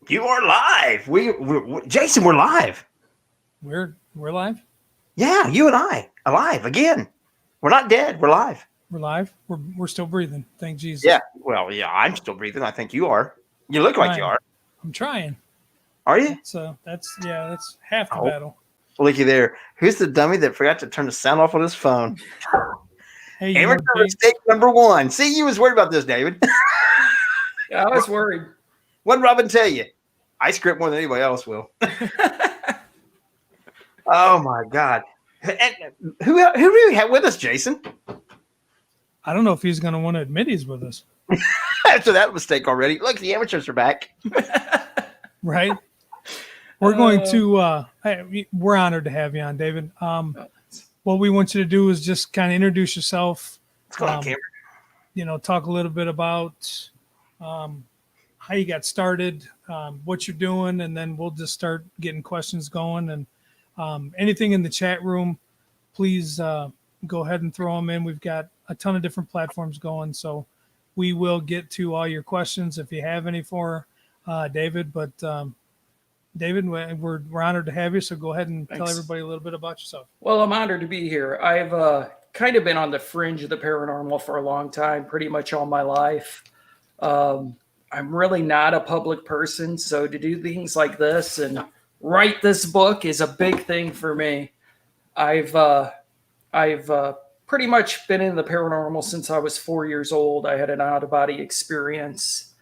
You are live. Jason, we're live. We're live. Yeah, you and I alive again. We're not dead. We're live. We're live. We're still breathing. Thank Jesus. Yeah. Well, yeah, I'm still breathing. I think you are. You look like you are. I'm trying. Are you? That's half the battle. Looky there. Who's the dummy that forgot to turn the sound off on his phone? Hey, amateur mistake number one. See, you was worried about this, David. Yeah, I was worried. What did Robin tell you? I script more than anybody else will. Oh my God! And who do we have with us, Jason? I don't know if he's going to want to admit he's with us. After that mistake already, look, the amateurs are back. Right. We're going to. We're honored to have you on, David. What we want you to do is just kind of introduce yourself. Let's go on camera. Talk a little bit about how you got started, what you're doing, and then we'll just start getting questions going. And anything in the chat room, please go ahead and throw them in. We've got a ton of different platforms going, so we will get to all your questions if you have any for David. But David, we're honored to have you, so go ahead and tell everybody a little bit about yourself. Well, I'm honored to be here. I've kind of been on the fringe of the paranormal for a long time, pretty much all my life. I'm really not a public person, so to do things like this and write this book is a big thing for me. I've pretty much been in the paranormal since I was 4 years old. I had an out-of-body experience.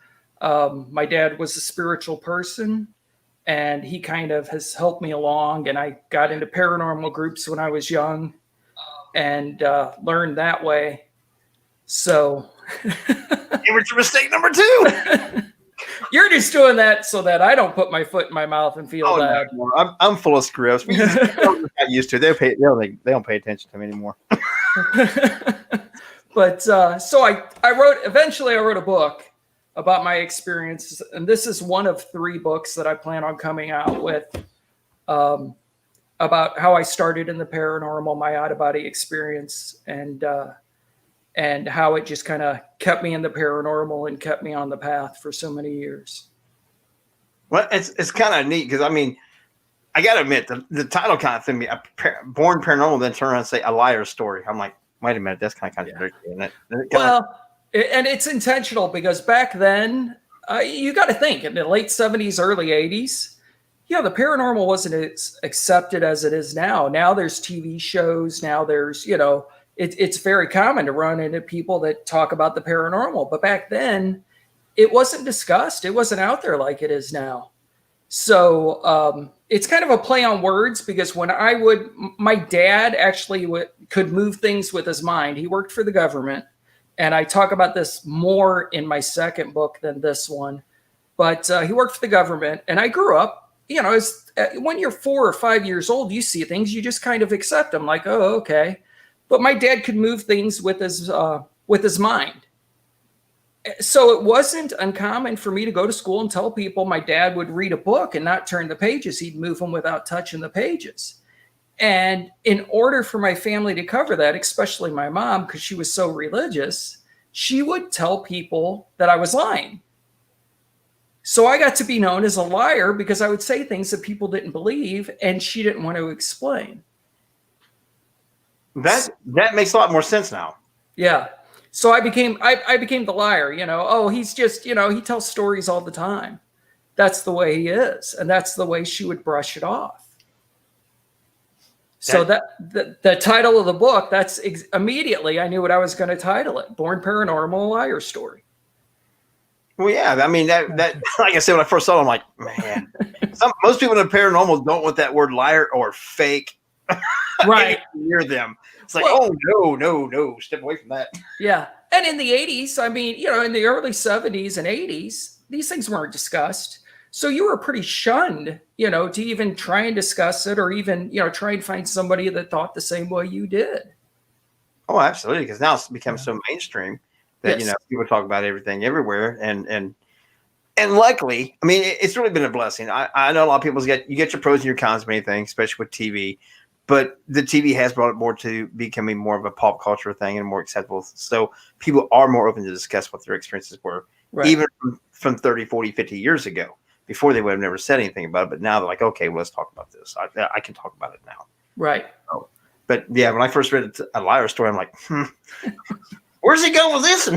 My dad was a spiritual person, and he kind of has helped me along, and I got into paranormal groups when I was young and learned that way. So... Amateur mistake number two. You're just doing that so that I don't put my foot in my mouth and feel bad. No. I'm full of scripts. We got used to it. They don't pay attention to me anymore. But so I wrote a book about my experiences, and this is one of 3 books that I plan on coming out with about how I started in the paranormal, my out-of-body experience, and how it just kind of kept me in the paranormal and kept me on the path for so many years. Well, it's kind of neat because, I mean, I got to admit, the title kind of threw me, Born Paranormal, then turn around and say a liar's story. I'm like, wait a minute, that's kind of contradictory, isn't it? And it's intentional because back then, you got to think, in the late 70s, early 80s, the paranormal wasn't as accepted as it is now. Now there's TV shows. Now there's, it's very common to run into people that talk about the paranormal. But back then, it wasn't discussed. It wasn't out there like it is now. So it's kind of a play on words because my dad actually could move things with his mind. He worked for the government. And I talk about this more in my second book than this one. But he worked for the government. And I grew up, when you're 4 or 5 years old, you see things, you just kind of accept them like, oh, okay. But my dad could move things with his mind. So it wasn't uncommon for me to go to school and tell people my dad would read a book and not turn the pages. He'd move them without touching the pages. And in order for my family to cover that, especially my mom, because she was so religious, she would tell people that I was lying. So I got to be known as a liar because I would say things that people didn't believe and she didn't want to explain. That makes a lot more sense now. Yeah. So I became the liar, oh, he's just, he tells stories all the time. That's the way he is. And that's the way she would brush it off. So the title of the book, immediately I knew what I was going to title it. Born Paranormal, Liar Story. Well, yeah. I mean, that like I said, when I first saw it, I'm like, man, most people in the paranormal don't want that word liar or fake. Right. Near them. It's like, oh, no, step away from that. Yeah. And in the 80s, I mean, in the early 70s and 80s, these things weren't discussed. So you were pretty shunned, to even try and discuss it or even, try and find somebody that thought the same way you did. Oh, absolutely. Because now it's become so mainstream that, people talk about everything everywhere. And luckily, I mean, it's really been a blessing. I know a lot of people you get your pros and your cons of anything, especially with TV. But the TV has brought it more to becoming more of a pop culture thing and more acceptable. So people are more open to discuss what their experiences were, even from 30, 40, 50 years ago. before they would have never said anything about it, but now they're like, okay, well, let's talk about this. I can talk about it now. Right. So, but yeah, when I first read a liar story, I'm like, where's he going with this?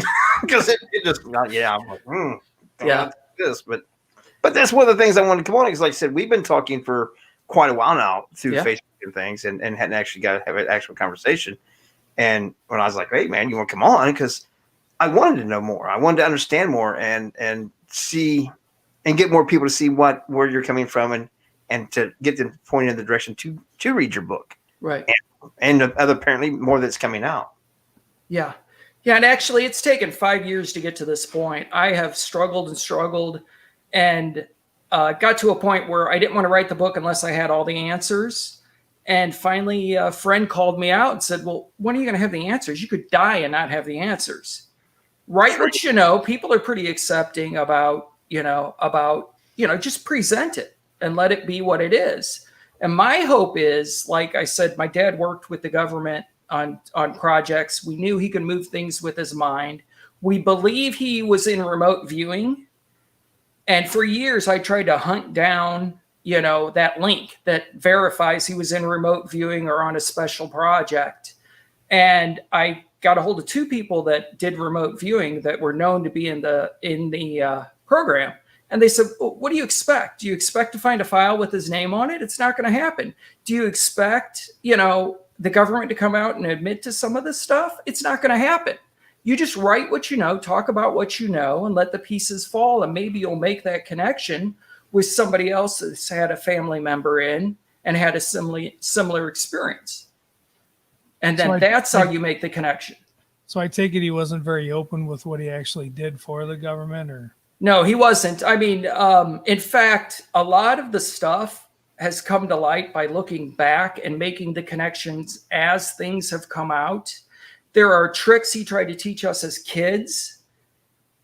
Because it just, I'm like, Yeah. this, but that's one of the things I wanted to come on, because like I said, we've been talking for quite a while now through Facebook and things, and hadn't actually got to have an actual conversation. And when I was like, hey man, you want to come on? Because I wanted to know more. I wanted to understand more and see and get more people to see where you're coming from, and to get them pointed in the direction to read your book. Right. And other, apparently more that's coming out. Yeah. Yeah. And actually it's taken 5 years to get to this point. I have struggled and got to a point where I didn't want to write the book unless I had all the answers. And finally a friend called me out and said, well, when are you going to have the answers? You could die and not have the answers. Write what you know. People are pretty accepting about just present it and let it be what it is. And my hope is, like I said, my dad worked with the government on projects. We knew he could move things with his mind. We believe he was in remote viewing. And for years, I tried to hunt down, that link that verifies he was in remote viewing or on a special project. And I got a hold of 2 people that did remote viewing that were known to be in the program. And they said, well, what do you expect? Do you expect to find a file with his name on it? It's not going to happen. Do you expect, the government to come out and admit to some of this stuff? It's not going to happen. You just write what you know, talk about what you know, and let the pieces fall. And maybe you'll make that connection with somebody else that's had a family member in and had a similar experience. And then that's how you make the connection. So I take it he wasn't very open with what he actually did for the government, or? No, he wasn't. I mean, in fact, a lot of the stuff has come to light by looking back and making the connections as things have come out. There are tricks he tried to teach us as kids.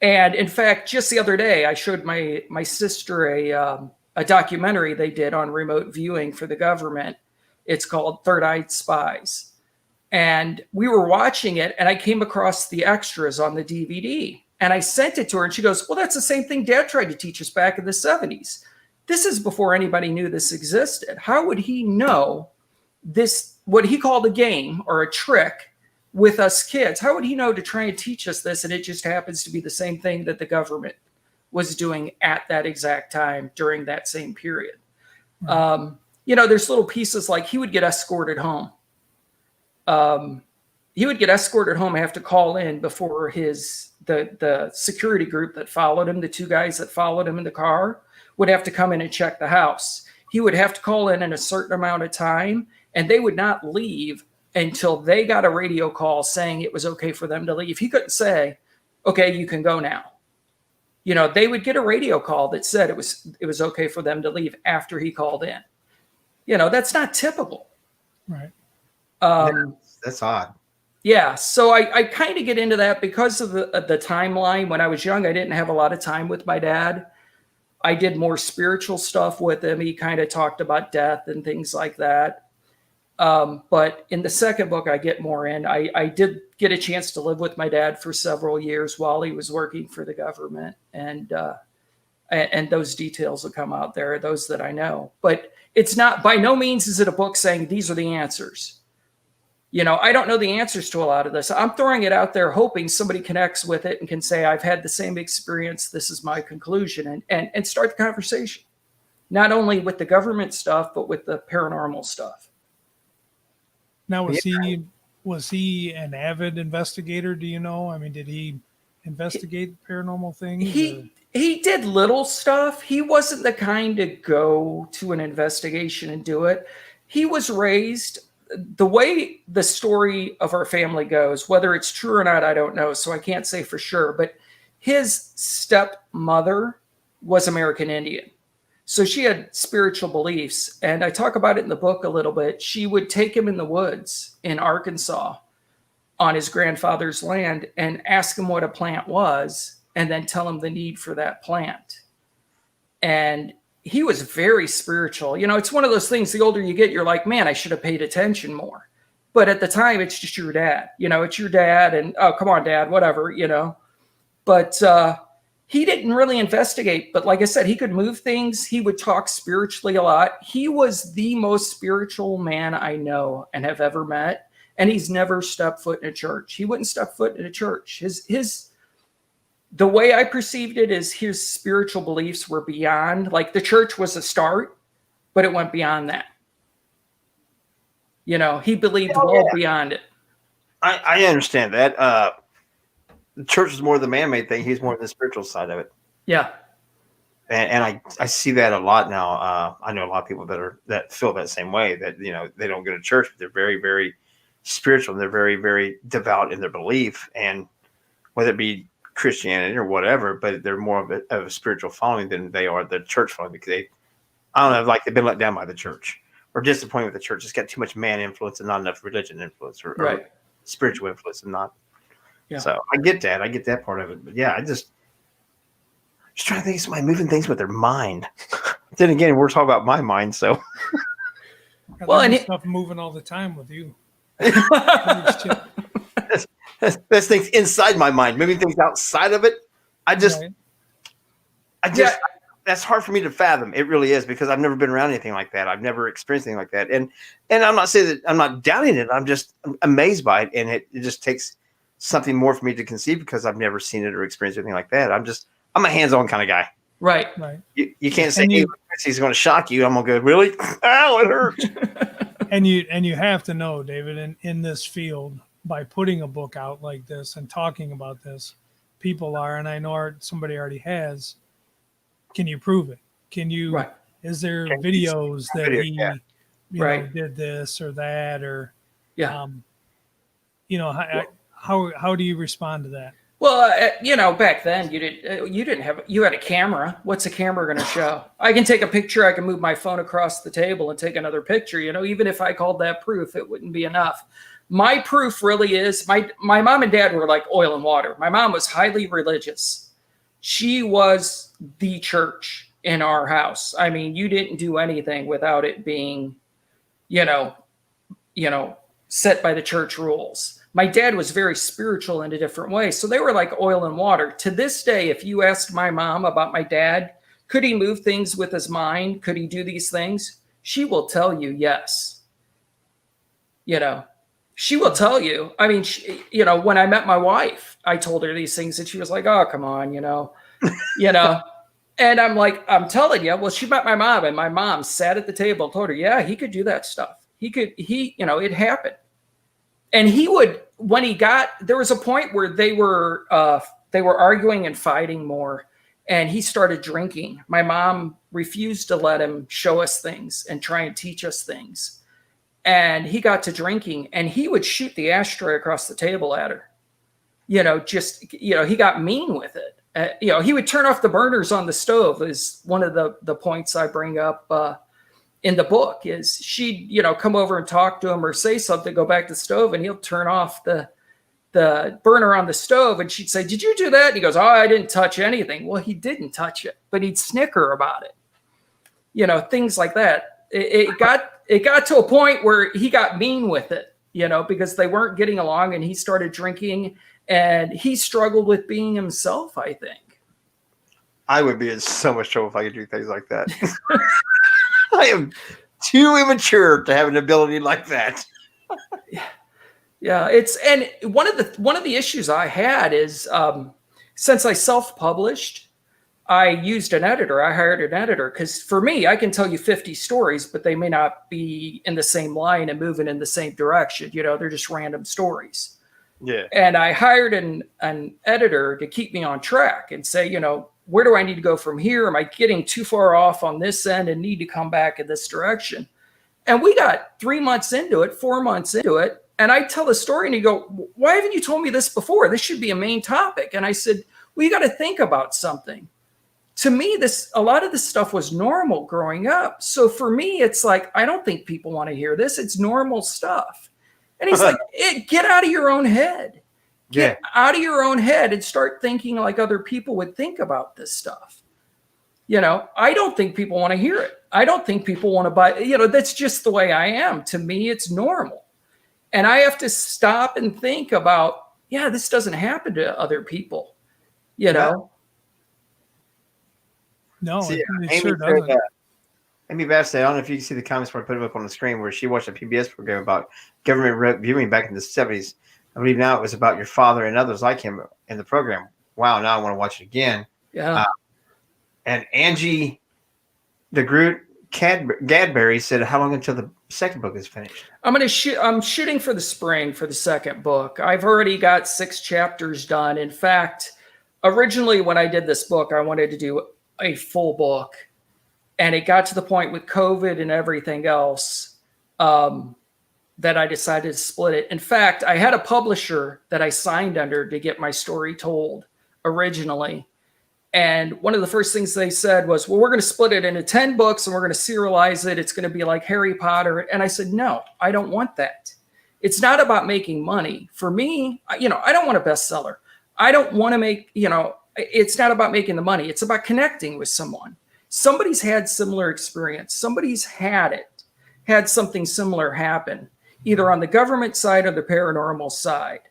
And in fact, just the other day, I showed my sister a documentary they did on remote viewing for the government. It's called Third Eye Spies. And we were watching it, and I came across the extras on the DVD. And I sent it to her, and she goes, well, that's the same thing Dad tried to teach us back in the 70s. This is before anybody knew this existed. How would he know this, what he called a game or a trick with us kids? How would he know to try and teach us this? And it just happens to be the same thing that the government was doing at that exact time during that same period. There's little pieces like he would get escorted home. He would get escorted home and have to call in before the security group that followed him, the 2 guys that followed him in the car, would have to come in and check the house. He would have to call in a certain amount of time, and they would not leave until they got a radio call saying it was okay for them to leave. He couldn't say, okay, you can go now. They would get a radio call that said it was okay for them to leave after he called in. That's not typical. Right. That's odd. Yeah. So I kind of get into that because of the timeline. When I was young, I didn't have a lot of time with my dad. I did more spiritual stuff with him. He kind of talked about death and things like that. But in the second book, I get more in. I did get a chance to live with my dad for several years while he was working for the government. And those details will come out there, those that I know. But it's not, by no means is it a book saying these are the answers. I don't know the answers to a lot of this. I'm throwing it out there hoping somebody connects with it and can say, I've had the same experience. This is my conclusion, and start the conversation, not only with the government stuff, but with the paranormal stuff. Now, was he an avid investigator? Do you know? I mean, did he investigate paranormal things? He did little stuff. He wasn't the kind to go to an investigation and do it. He was raised the way the story of our family goes, whether it's true or not, I don't know. So I can't say for sure, but his stepmother was American Indian. So she had spiritual beliefs. And I talk about it in the book a little bit. She would take him in the woods in Arkansas on his grandfather's land and ask him what a plant was, and then tell him the need for that plant. And he was very spiritual. It's one of those things, the older you get, you're like, man, I should have paid attention more. But at the time, it's just your dad. It's your dad, and, oh, come on, Dad, whatever, But he didn't really investigate, but like I said, he could move things. He would talk spiritually a lot. He was the most spiritual man I know and have ever met. And he's never stepped foot in a church. He wouldn't step foot in a church. The way I perceived it is his spiritual beliefs were beyond, like the church was a start, but it went beyond that. You know, he believed beyond it. I understand that. The church is more the man-made thing. He's more the spiritual side of it. Yeah. And I see that a lot now. I know a lot of people that feel that same way, that, you know, they don't go to church, but they're very, very spiritual. And they're very, very devout in their belief, and whether it be Christianity or whatever, but they're more of a spiritual following than they are the church following, because I don't know, like they've been let down by the church or disappointed with the church. It's got too much man influence and not enough religion influence or spiritual influence and not. Yeah. So I get that part of it. But yeah, just trying to think of somebody moving things with their mind. Then again, we're talking about my mind, so. Well, and stuff moving all the time with you. That's things inside my mind. Moving things outside of it, that's hard for me to fathom. It really is, because I've never been around anything like that. I've never experienced anything like that. And I'm not saying that I'm not doubting it. I'm just amazed by it. And it just takes something more for me to conceive, because I've never seen it or experienced anything like that. I'm a hands-on kind of guy. Right. You can't say he's going to shock you. I'm going to go, really? Ow, it hurts. and you have to know, David, in this field, by putting a book out like this and talking about this, people are, and I know somebody already has, can you prove it? Can you, is there videos that he know, did this or that, or, you know, how do you respond to that? Well, you know, back then you had a camera. What's a camera going to show? I can take a picture. I can move my phone across the table and take another picture. You know, even if I called that proof, it wouldn't be enough. My proof really is my mom and dad were like oil and water. My mom was highly religious. She was the church in our house. I mean, you didn't do anything without it being, you know, set by the church rules. My dad was very spiritual in a different way. So they were like oil and water. To this day, if you asked my mom about my dad, could he move things with his mind? Could he do these things? She will tell you yes. You know, she will tell you. I mean, you know, when I met my wife, I told her these things and she was like, oh, come on, you know. And I'm like, I'm telling you. Well, she met my mom, and my mom sat at the table and told her, yeah, he could do that stuff. You know, it happened. And he would, there was a point where they were arguing and fighting more, and he started drinking. My mom refused to let him show us things and try and teach us things. And he got to drinking, and he would shoot the ashtray across the table at her. You know, he got mean with it. You know, he would turn off the burners on the stove, is one of the points I bring up in the book. Is she'd, you know, come over and talk to him or say something, go back to the stove, and he'll turn off the burner on the stove, and she'd say, did you do that? And he goes, oh, I didn't touch anything. Well, he didn't touch it, but he'd snicker about it. You know, things like that. It got to a point where he got mean with it, you know, because they weren't getting along, and he started drinking, and he struggled with being himself, I think. I would be in so much trouble if I could do things like that. I am too immature to have an ability like that. Yeah, and one of the issues I had is since I self-published, I used an editor. I hired an editor, because for me, I can tell you 50 stories, but they may not be in the same line and moving in the same direction. You know, they're just random stories. Yeah. And I hired an editor to keep me on track and say, you know, where do I need to go from here? Am I getting too far off on this end and need to come back in this direction? And we got 3 months into it, 4 months into it. And I tell the story, and he go, why haven't you told me this before? This should be a main topic. And I said, well, you got to think about something. To me, a lot of this stuff was normal growing up. So for me, it's like, I don't think people want to hear this. It's normal stuff. And he's like, get out of your own head. Get out of your own head and start thinking like other people would think about this stuff. You know, I don't think people want to hear it. I don't think people want to buy, you know, that's just the way I am. To me, it's normal. And I have to stop and think about, this doesn't happen to other people, you know? No, See, it Amy sure said, doesn't. Amy Bass said, I don't know if you can see the comments where I put it up on the screen, where she watched a PBS program about government viewing back in the 70s. I believe now it was about your father and others like him in the program. Wow, now I want to watch it again. Yeah. And Angie the Groot Gadberry said, how long until the second book is finished? I'm shooting for the spring for the second book. I've already got 6 chapters done. In fact, originally when I did this book, I wanted to do a full book. And it got to the point with COVID and everything else that I decided to split it. In fact, I had a publisher that I signed under to get my story told originally. And one of the first things they said was, well, we're going to split it into 10 books and we're going to serialize it. It's going to be like Harry Potter. And I said, no, I don't want that. It's not about making money. For me, I don't want a bestseller. I don't want to make, it's not about making the money. It's about connecting with someone. Somebody's had similar experience. Somebody's had something similar happen, either on the government side or the paranormal side.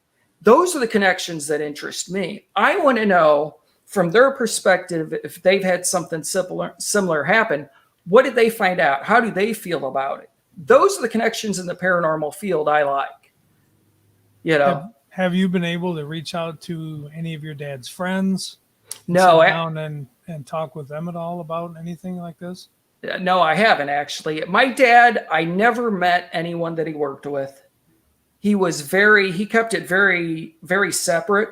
Those are the connections that interest me. I want to know from their perspective, if they've had something similar happen, what did they find out? How do they feel about it? Those are the connections in the paranormal field I like. Have you been able to reach out to any of your dad's friends? No, sit down and talk with them at all about anything like this? No, I haven't actually. My dad, I never met anyone that he worked with. He kept it very, very separate.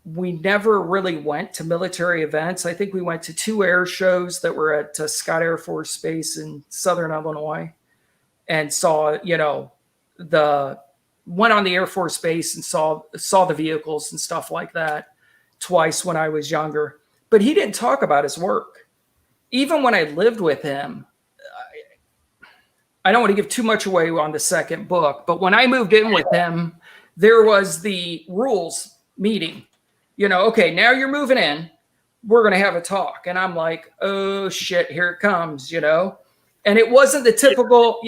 We never really went to military events. I think we went to 2 air shows that were at Scott Air Force Base in Southern Illinois, and saw, went on the Air Force Base and saw the vehicles and stuff like that twice when I was younger. But he didn't talk about his work. Even when I lived with him, I don't want to give too much away on the second book, but when I moved in with him, there was the rules meeting. Okay, now you're moving in. We're going to have a talk. And I'm like, oh shit, here it comes, And it wasn't the typical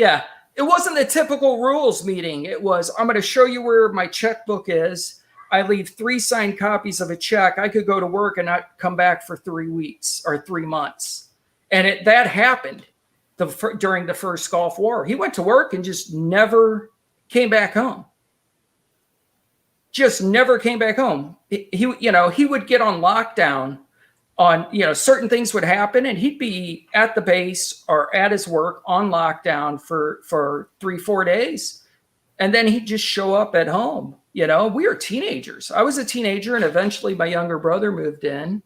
rules meeting. It was, I'm going to show you where my checkbook is. I leave 3 signed copies of a check. I could go to work and not come back for 3 weeks or 3 months. And that happened during the first Gulf War. He went to work and just never came back home. Just never came back home. He would get on lockdown on, certain things would happen and he'd be at the base or at his work on lockdown for 3-4 days. And then he'd just show up at home. We were teenagers. I was a teenager and eventually my younger brother moved in.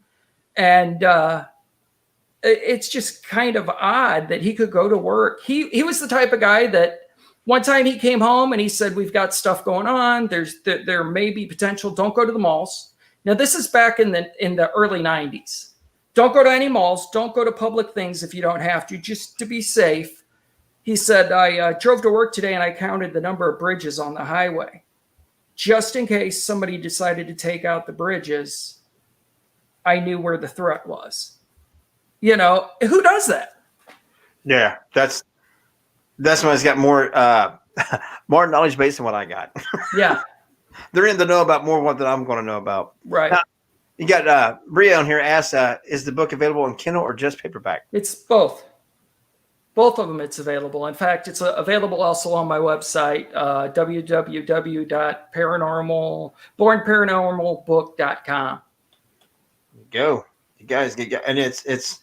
And it's just kind of odd that he could go to work. He was the type of guy that one time he came home and he said, we've got stuff going on. There may be potential. Don't go to the malls. Now, this is back in the early 90s. Don't go to any malls. Don't go to public things if you don't have to, just to be safe. He said, I drove to work today and I counted the number of bridges on the highway. Just in case somebody decided to take out the bridges, I knew where the threat was. Who does that? Yeah, that's when it's got more more knowledge base than what I got. Yeah. They're in the know about more than I'm going to know about. Right. Now, you got Bria on here asks, is the book available in Kindle or just paperback? It's both. Both of them, it's available. In fact, it's available also on my website, bornparanormalbook.com. Go. You guys get, and it's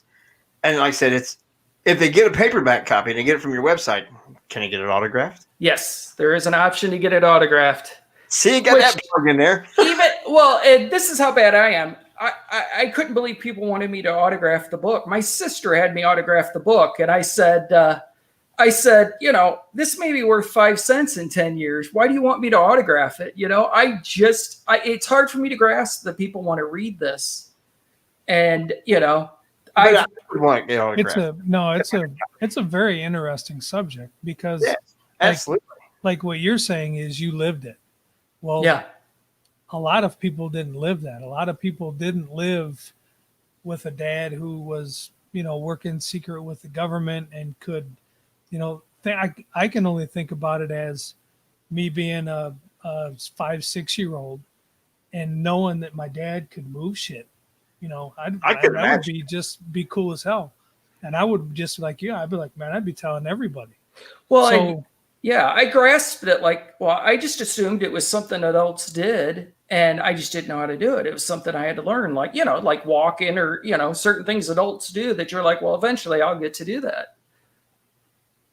and like I said, it's, if they get a paperback copy and they get it from your website, can they get it autographed? Yes, there is an option to get it autographed. See, you got that plug in there. This is how bad I am. I couldn't believe people wanted me to autograph the book. My sister had me autograph the book, and I said, this may be worth 5 cents in 10 years. Why do you want me to autograph it? It's hard for me to grasp that people want to read this, and I want to get autographed. It's a very interesting subject because absolutely, like what you're saying is you lived it. Well, yeah. A lot of people didn't live that. A lot of people didn't live with a dad who was, working secret with the government and could, I can only think about it as me being a 5-6 year old and knowing that my dad could move shit You know, I could would imagine. be cool as hell. And I would just like, yeah, I'd be like, man, I'd be telling everybody. Well, So and yeah, I grasped it like, well, I just assumed it was something adults did, and I just didn't know how to do it. It was something I had to learn, like, you know, like walking or, you know, certain things adults do that you're like, well, eventually I'll get to do that.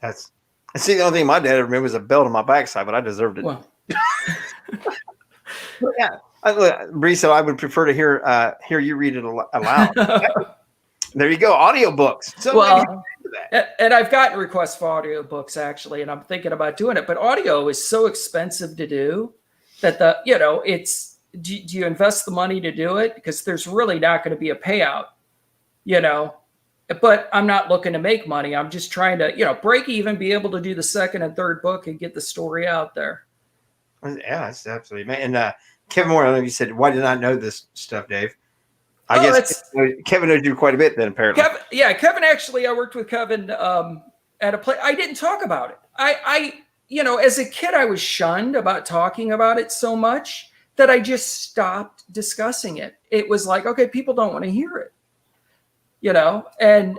That's see, the only thing my dad ever made was a belt on my backside, but I deserved it. Well, Yeah, Bree said I would prefer to hear you read it aloud. There you go, audiobooks. So well, and I've gotten requests for audiobooks actually, and I'm thinking about doing it, but audio is so expensive to do that it's, do you invest the money to do it? Because there's really not going to be a payout, you know, but I'm not looking to make money. I'm just trying to, you know, break even, be able to do the second and third book and get the story out there. Yeah, that's absolutely, man. And Kevin Moore, I know you said, why did I know this stuff, Dave? I guess Kevin knows you quite a bit then, apparently. Kevin, actually, I worked with Kevin at a place. I didn't talk about it. I, you know, as a kid, I was shunned about talking about it so much that I just stopped discussing it. It was like, okay, people don't want to hear it, you know, and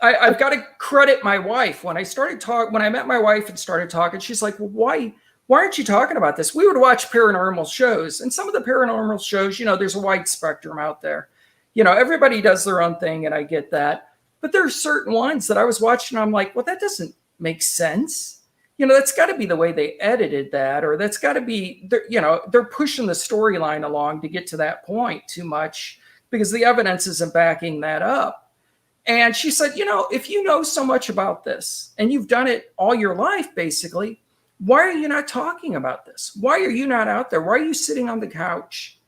I've got to credit my wife. When I met my wife and started talking, she's like, well, why aren't you talking about this? We would watch paranormal shows, and some of the paranormal shows, you know, there's a wide spectrum out there. You know, everybody does their own thing, and I get that. But there are certain ones that I was watching, and I'm like, well, that doesn't make sense. You know, that's got to be the way they edited that, or that's got to be, you know, they're pushing the storyline along to get to that point too much because the evidence isn't backing that up. And she said, you know, if you know so much about this and you've done it all your life, basically, why are you not talking about this? Why are you not out there? Why are you sitting on the couch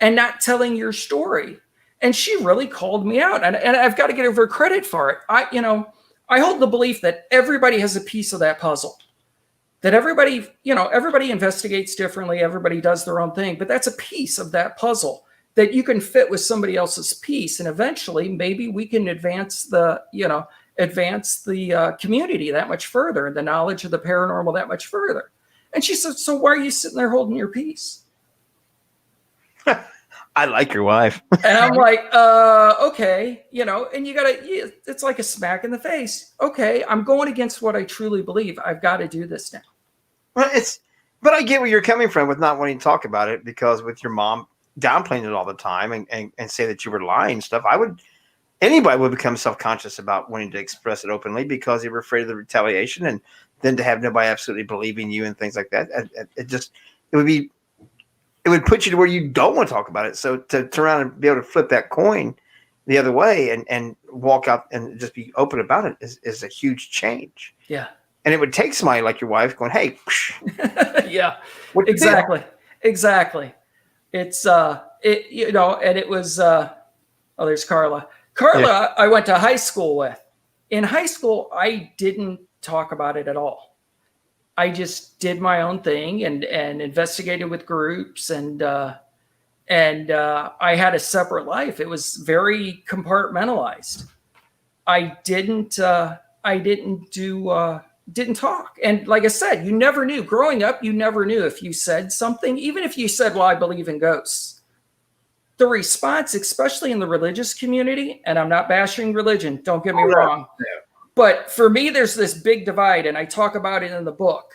and not telling your story? And she really called me out. And I've got to give her credit for it. I hold the belief that everybody has a piece of that puzzle. That everybody investigates differently. Everybody does their own thing. But that's a piece of that puzzle that you can fit with somebody else's piece. And eventually, maybe we can advance the community that much further, the knowledge of the paranormal that much further. And she said, so why are you sitting there holding your peace? I like your wife. And I'm like, okay, you know, and it's like a smack in the face. Okay, I'm going against what I truly believe. I've got to do this now. Well, but I get where you're coming from with not wanting to talk about it, because with your mom downplaying it all the time and say that you were lying and stuff, anybody would become self-conscious about wanting to express it openly because they were afraid of the retaliation, and then to have nobody absolutely believing you and things like that. It would put you to where you don't want to talk about it. So to turn around and be able to flip that coin the other way and walk out and just be open about it is a huge change. Yeah. And it would take somebody like your wife going, hey, yeah, exactly. It's, and it was, there's Carla. Yeah. I went to high school with. In high school, I didn't talk about it at all. I just did my own thing and investigated with groups, and I had a separate life. It was very compartmentalized. I didn't talk. And like I said, you never knew. Growing up, you never knew if you said something, even if you said, well, I believe in ghosts. The response, especially in the religious community, and I'm not bashing religion, don't get me wrong. Yeah. But for me, there's this big divide, and I talk about it in the book.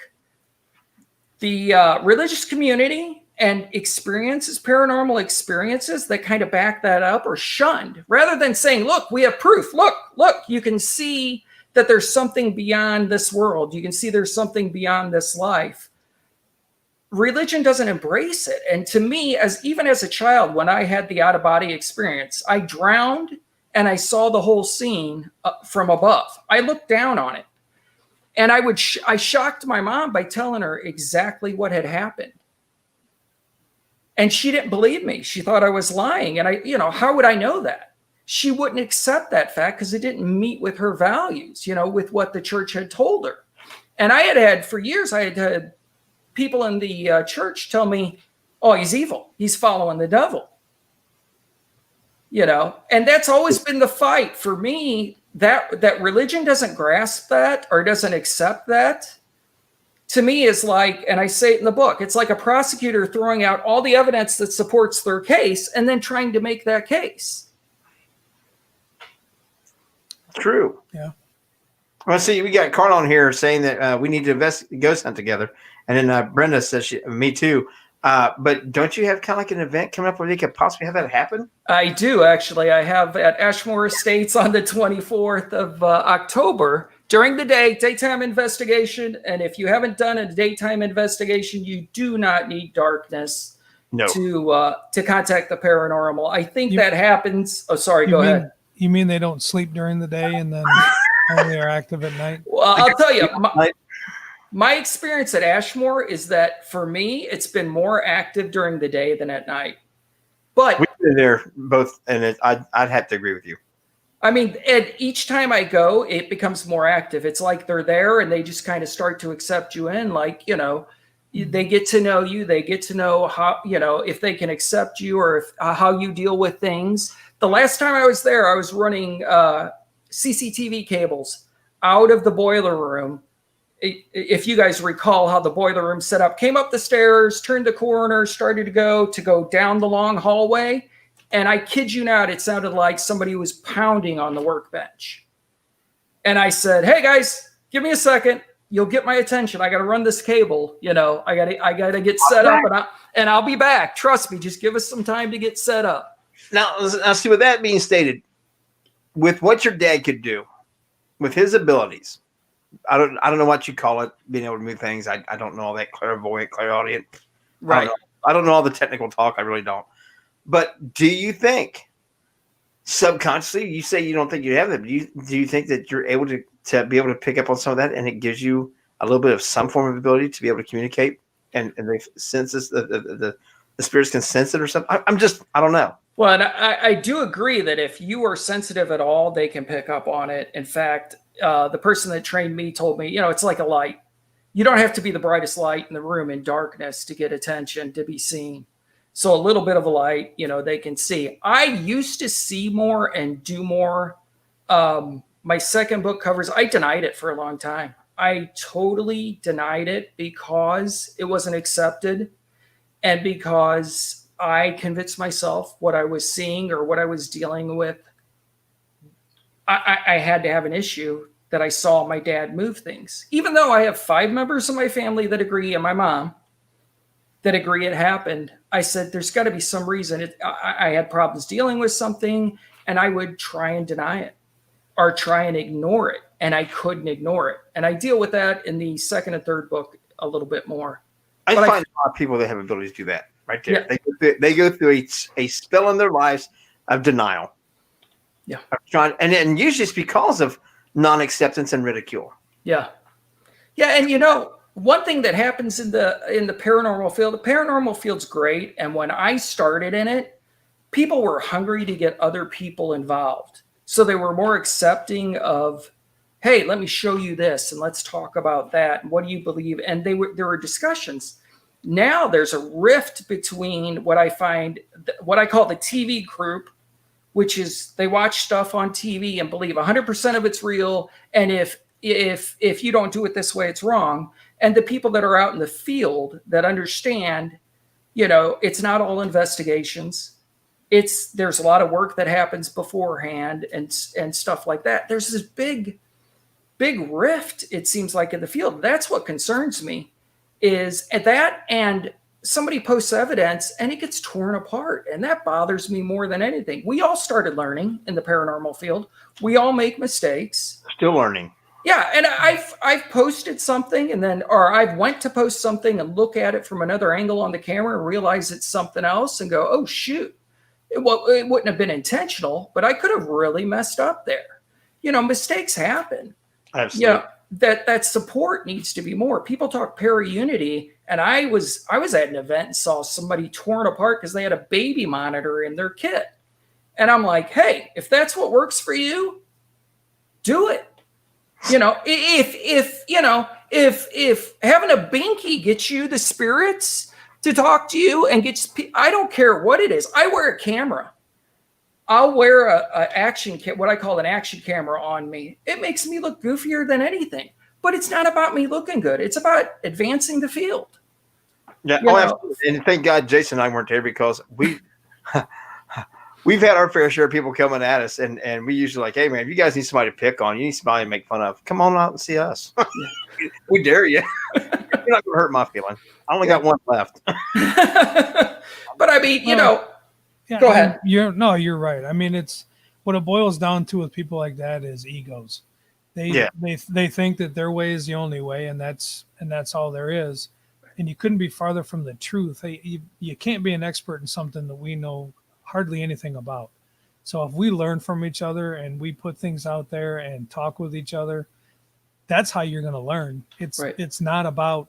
The religious community and paranormal experiences that kind of back that up are shunned, rather than saying, look, we have proof. Look, you can see that there's something beyond this world. You can see there's something beyond this life. Religion doesn't embrace it. And to me, even as a child, when I had the out-of-body experience, I drowned and I saw the whole scene from above. I looked down on it, and I shocked my mom by telling her exactly what had happened. And she didn't believe me. She thought I was lying. And how would I know that? She wouldn't accept that fact because it didn't meet with her values, with what the church had told her. And for years, I had had people in the church tell me, oh, he's evil. He's following the devil. And that's always been the fight for me, that religion doesn't grasp that or doesn't accept that. to me is like, and I say it in the book, it's like a prosecutor throwing out all the evidence that supports their case and then trying to make that case. True. Yeah. Well, see, we got Carl on here saying that we need to ghost hunt together, and then Brenda says, "Me too." But don't you have kind of like an event coming up where they could possibly have that happen? I do, actually. I have at Ashmore Estates on the 24th of October during the day, daytime investigation. And if you haven't done a daytime investigation, you do not need darkness to contact the paranormal. I think that happens. Oh, sorry, go ahead. You mean they don't sleep during the day and then only are active at night? Well, I'll tell you, my experience at Ashmore is that for me, it's been more active during the day than at night. But we've been there both, and I'd have to agree with you. I mean, and each time I go, it becomes more active. It's like they're there and they just kind of start to accept you in. Like, you know, they get to know you. They get to know how, you know, if they can accept you or if, how you deal with things. The last time I was there, I was running CCTV cables out of the boiler room. If you guys recall how the boiler room set up, came up the stairs, turned the corner, started to go down the long hallway. And I kid you not, it sounded like somebody was pounding on the workbench. And I said, "Hey guys, give me a second. You'll get my attention. I got to run this cable. You know, I got to get set up and I'll be back. Trust me, just give us some time to get set up." Now see, with that being stated, with what your dad could do, with his abilities, I don't know what you call it, being able to move things. I don't know all that clairvoyant, clairaudient. Right. I don't know all the technical talk. I really don't. But do you think subconsciously, you say you don't think you have it, do you think that you're able to be able to pick up on some of that and it gives you a little bit of some form of ability to be able to communicate and they sense this, the spirits can sense it or something? I don't know. Well, and I do agree that if you are sensitive at all, they can pick up on it. In fact, the person that trained me told me, you know, it's like a light. You don't have to be the brightest light in the room in darkness to get attention, to be seen. So a little bit of a light, you know, they can see. I used to see more and do more. My second book covers, I denied it for a long time. I totally denied it because it wasn't accepted and because I convinced myself what I was seeing or what I was dealing with, I had to have an issue that I saw my dad move things. Even though I have 5 members of my family that agree, and my mom, that agree it happened, I said, there's got to be some reason. I had problems dealing with something, and I would try and deny it or try and ignore it, and I couldn't ignore it. And I deal with that in the second and third book a little bit more. I find a lot of people that have abilities do that right there. Yeah. They go through a spell in their lives of denial. Yeah. And usually it's because of non-acceptance and ridicule. Yeah. Yeah. And you know, one thing that happens in the paranormal field, the paranormal field's great. And when I started in it, people were hungry to get other people involved. So they were more accepting of, hey, let me show you this and let's talk about that. And what do you believe? And there were discussions. Now there's a rift between what I find, what I call the TV group, which is they watch stuff on TV and believe 100% of it's real. And if you don't do it this way, it's wrong. And the people that are out in the field that understand, you know, it's not all investigations. There's a lot of work that happens beforehand and stuff like that. There's this big rift, it seems like, in the field. That's what concerns me, is at that, and somebody posts evidence and it gets torn apart. And that bothers me more than anything. We all started learning in the paranormal field. We all make mistakes. Still learning. Yeah. And I've posted something or I've went to post something and look at it from another angle on the camera and realize it's something else and go, oh shoot, it wouldn't have been intentional, but I could have really messed up there. You know, mistakes happen. Absolutely. Yeah. That support needs to be more. People talk para-unity, and I was at an event and saw somebody torn apart because they had a baby monitor in their kit. And I'm like, hey, if that's what works for you, do it. You know, if having a binky gets you the spirits to talk to you and I don't care what it is. I wear a camera. I'll wear what I call an action camera on me. It makes me look goofier than anything. but it's not about me looking good. It's about advancing the field. Yeah. You Oh, know? absolutely. And thank God Jason and I weren't there, because we've had our fair share of people coming at us, and we usually like, hey man, if you guys need somebody to pick on, you need somebody to make fun of, come on out and see us. We dare you. You're not gonna hurt my feelings. I only got one left. But I mean, Yeah, go ahead. You're right. I mean, it's what it boils down to with people like that is egos. They think that their way is the only way, and that's all there is. And you couldn't be farther from the truth. You can't be an expert in something that we know hardly anything about. So if we learn from each other and we put things out there and talk with each other, that's how you're going to learn. It's not about,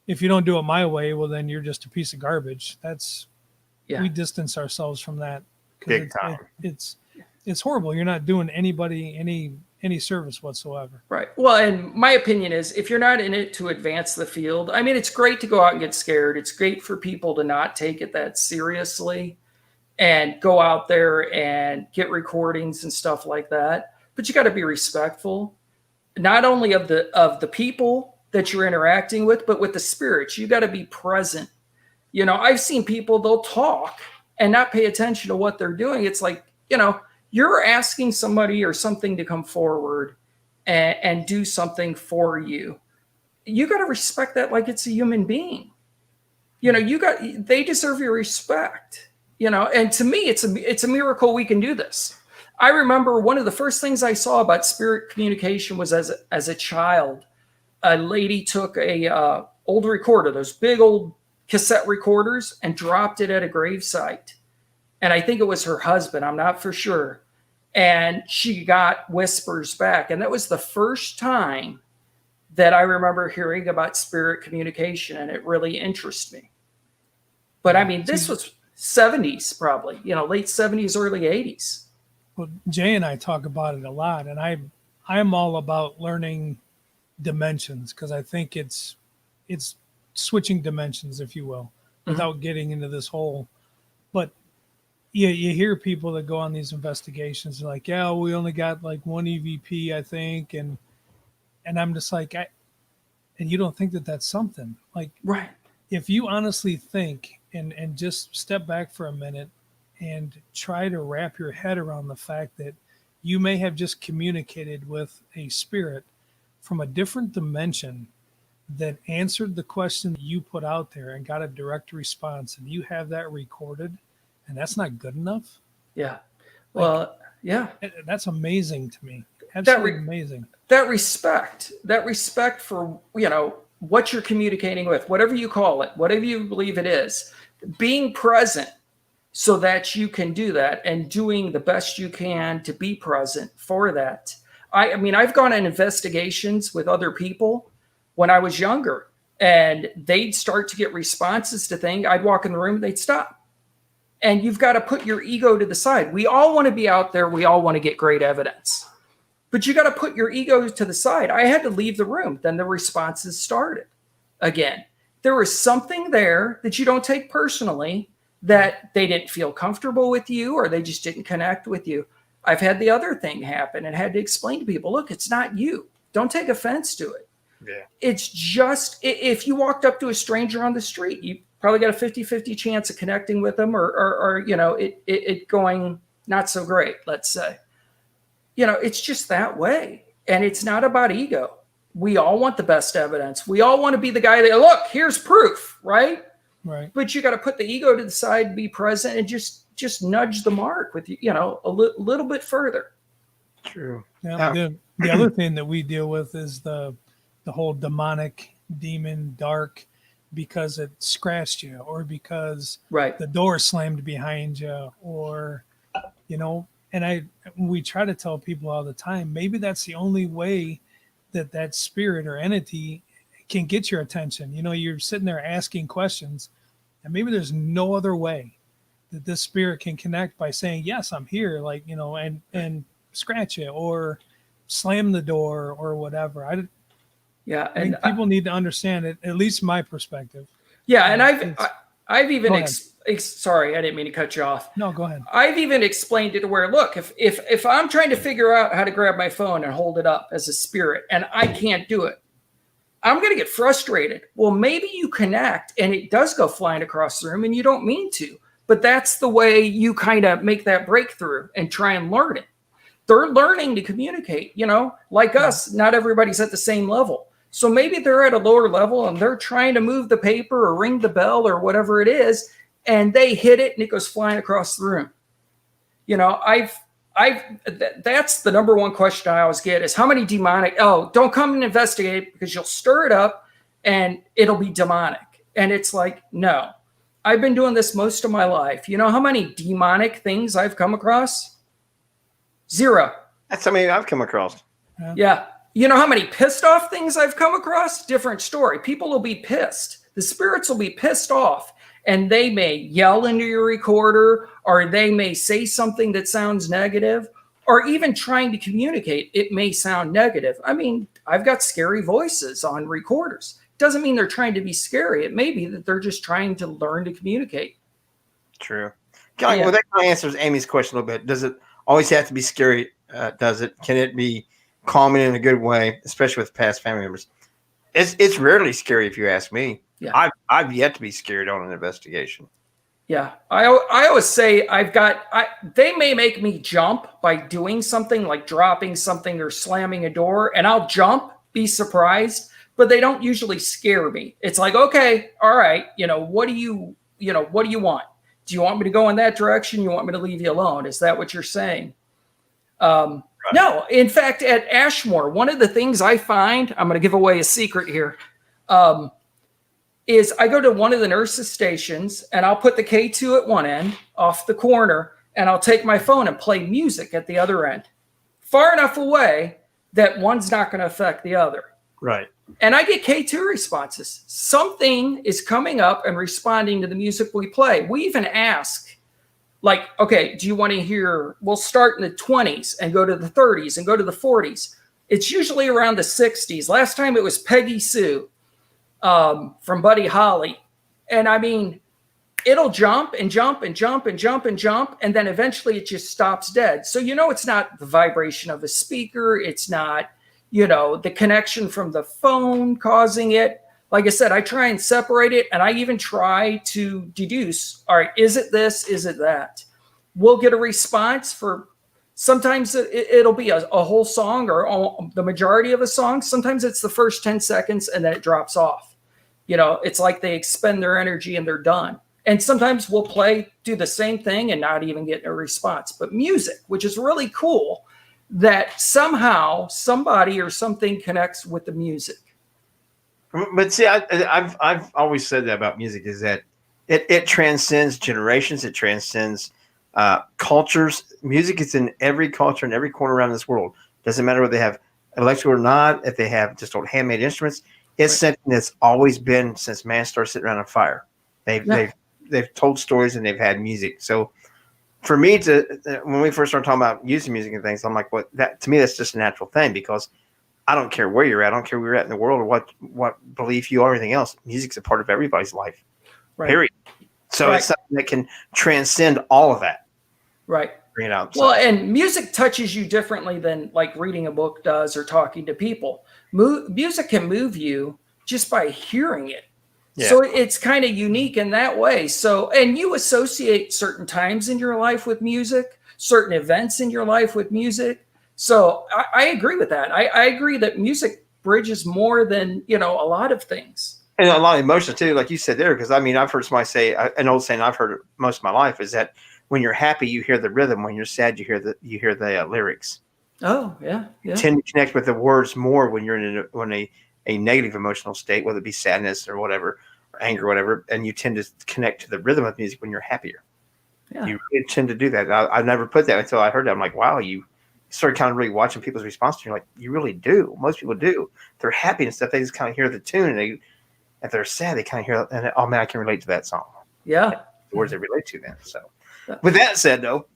if you don't do it my way, well then you're just a piece of garbage. We distance ourselves from that. Big time. It's horrible. You're not doing anybody any service whatsoever. Right. Well, and my opinion is, if you're not in it to advance the field, I mean, it's great to go out and get scared. It's great for people to not take it that seriously and go out there and get recordings and stuff like that. But you got to be respectful, not only of the people that you're interacting with, but with the spirits. You got to be present. I've seen people, they'll talk and not pay attention to what they're doing. It's like, you're asking somebody or something to come forward and do something for you. You got to respect that like it's a human being. They deserve your respect. And to me, it's a miracle we can do this. I remember one of the first things I saw about spirit communication was as a child. A lady took a old recorder, those big old cassette recorders, and dropped it at a gravesite. And I think it was her husband, I'm not for sure. And she got whispers back. And that was the first time that I remember hearing about spirit communication, and it really interested me. But I mean, this was 70s probably, late 70s, early 80s. Well, Jay and I talk about it a lot, and I'm all about learning dimensions, because I think it's switching dimensions, if you will, without getting into this whole. But you hear people that go on these investigations like, yeah, we only got like one EVP, I think, and I'm just like, and you don't think that that's something like, right? If you honestly think and just step back for a minute and try to wrap your head around the fact that you may have just communicated with a spirit from a different dimension that answered the question you put out there and got a direct response, and you have that recorded, and that's not good enough. Yeah. Well, that's amazing to me. Absolutely amazing. That respect for, what you're communicating with, whatever you call it, whatever you believe it is, being present so that you can do that, and doing the best you can to be present for that. I mean, I've gone on investigations with other people when I was younger, and they'd start to get responses to things. I'd walk in the room, they'd stop. And you've got to put your ego to the side. We all want to be out there. We all want to get great evidence. But you got to put your ego to the side. I had to leave the room. Then the responses started again. There was something there that you don't take personally, that they didn't feel comfortable with you, or they just didn't connect with you. I've had the other thing happen and had to explain to people, look, it's not you. Don't take offense to it. Yeah. It's just, if you walked up to a stranger on the street, you probably got a 50-50 chance of connecting with them, or it going not so great, let's say. It's just that way. And it's not about ego. We all want the best evidence. We all want to be the guy that, look, here's proof, right? Right. But you got to put the ego to the side, be present, and just nudge the mark with, a little bit further. True. Yeah. The other thing that we deal with is the whole demonic, demon, dark, because it scratched you, or because the door slammed behind you, or, and we try to tell people all the time, maybe that's the only way that spirit or entity can get your attention. You're sitting there asking questions, and maybe there's no other way that this spirit can connect by saying, yes, I'm here, like, and scratch you or slam the door or whatever. I think people need to understand it, at least my perspective. Yeah. And I've even, sorry, I didn't mean to cut you off. No, go ahead. I've even explained it to where, look, if I'm trying to figure out how to grab my phone and hold it up as a spirit, and I can't do it, I'm going to get frustrated. Well, maybe you connect and it does go flying across the room and you don't mean to, but that's the way you kind of make that breakthrough and try and learn it. They're learning to communicate, like us, not everybody's at the same level. So maybe they're at a lower level and they're trying to move the paper or ring the bell or whatever it is, and they hit it and it goes flying across the room. That's the number one question I always get is how many demonic, don't come and investigate because you'll stir it up and it'll be demonic. And it's like, no, I've been doing this most of my life. You know how many demonic things I've come across? 0. That's how many I've come across. Yeah. You know how many pissed off things I've come across? Different story. People will be pissed. The spirits will be pissed off and they may yell into your recorder or they may say something that sounds negative or even trying to communicate. It may sound negative. I mean, I've got scary voices on recorders. Doesn't mean they're trying to be scary. It may be that they're just trying to learn to communicate. True. Well, that kind of answers Amy's question a little bit. Does it always have to be scary? Does it? Can it be calming in a good way, especially with past family members? It's rarely scary if you ask me. Yeah. I've yet to be scared on an investigation. Yeah. I always say they may make me jump by doing something like dropping something or slamming a door, and I'll jump, be surprised, but they don't usually scare me. It's like, okay, all right, what do you want? Do you want me to go in that direction? You want me to leave you alone? Is that what you're saying? Right. No, in fact, at Ashmore, one of the things I find, I'm going to give away a secret here, is I go to one of the nurses' stations and I'll put the K2 at one end off the corner and I'll take my phone and play music at the other end, far enough away that one's not going to affect the other. Right. And I get K2 responses. Something is coming up and responding to the music we play. We even ask, like, okay, do you want to hear, we'll start in the 20s and go to the 30s and go to the 40s. It's usually around the 60s. Last time it was Peggy Sue from Buddy Holly. And I mean, it'll jump and jump and jump and jump and jump. And then eventually it just stops dead. So, it's not the vibration of a speaker. It's not, the connection from the phone causing it. Like I said, I try and separate it, and I even try to deduce, all right, is it this? Is it that? We'll get a response for, sometimes it'll be a whole song or the majority of a song. Sometimes it's the first 10 seconds, and then it drops off. It's like they expend their energy and they're done. And sometimes we'll do the same thing and not even get a response. But music, which is really cool, that somehow somebody or something connects with the music. But see, I've always said that about music is that it transcends generations. It transcends cultures. Music is in every culture in every corner around this world. Doesn't matter whether they have electrical or not, if they have just old handmade instruments. It's something that's always been since man started sitting around a fire. They've told stories and they've had music. So for me when we first started talking about using music and things, I'm like, to me, that's just a natural thing because I don't care where you're at. I don't care where you're at in the world or what belief you are, or anything else. Music's a part of everybody's life, period. So it's something that can transcend all of that. Right. So. And music touches you differently than like reading a book does or talking to people. Music can move you just by hearing it. Yeah. So it's kind of unique in that way. So, and you associate certain times in your life with music, certain events in your life with music. So I agree with that. I agree that music bridges more than, a lot of things. And a lot of emotion too, like you said there, because I've heard somebody say, an old saying I've heard most of my life is that when you're happy, you hear the rhythm. When you're sad, you hear the lyrics. Oh, yeah. You tend to connect with the words more when you're in a negative emotional state, whether it be sadness or whatever, or anger or whatever, and you tend to connect to the rhythm of music when you're happier. Yeah. You really tend to do that. I never put that until I heard that. I'm like, wow, you started kind of really watching people's response to you. You're like, you really do. Most people do. They're happy and stuff. They just kind of hear the tune, and if they're sad, they kind of hear, and oh man, I can relate to that song. Yeah. The words they relate to then. So with that said, though,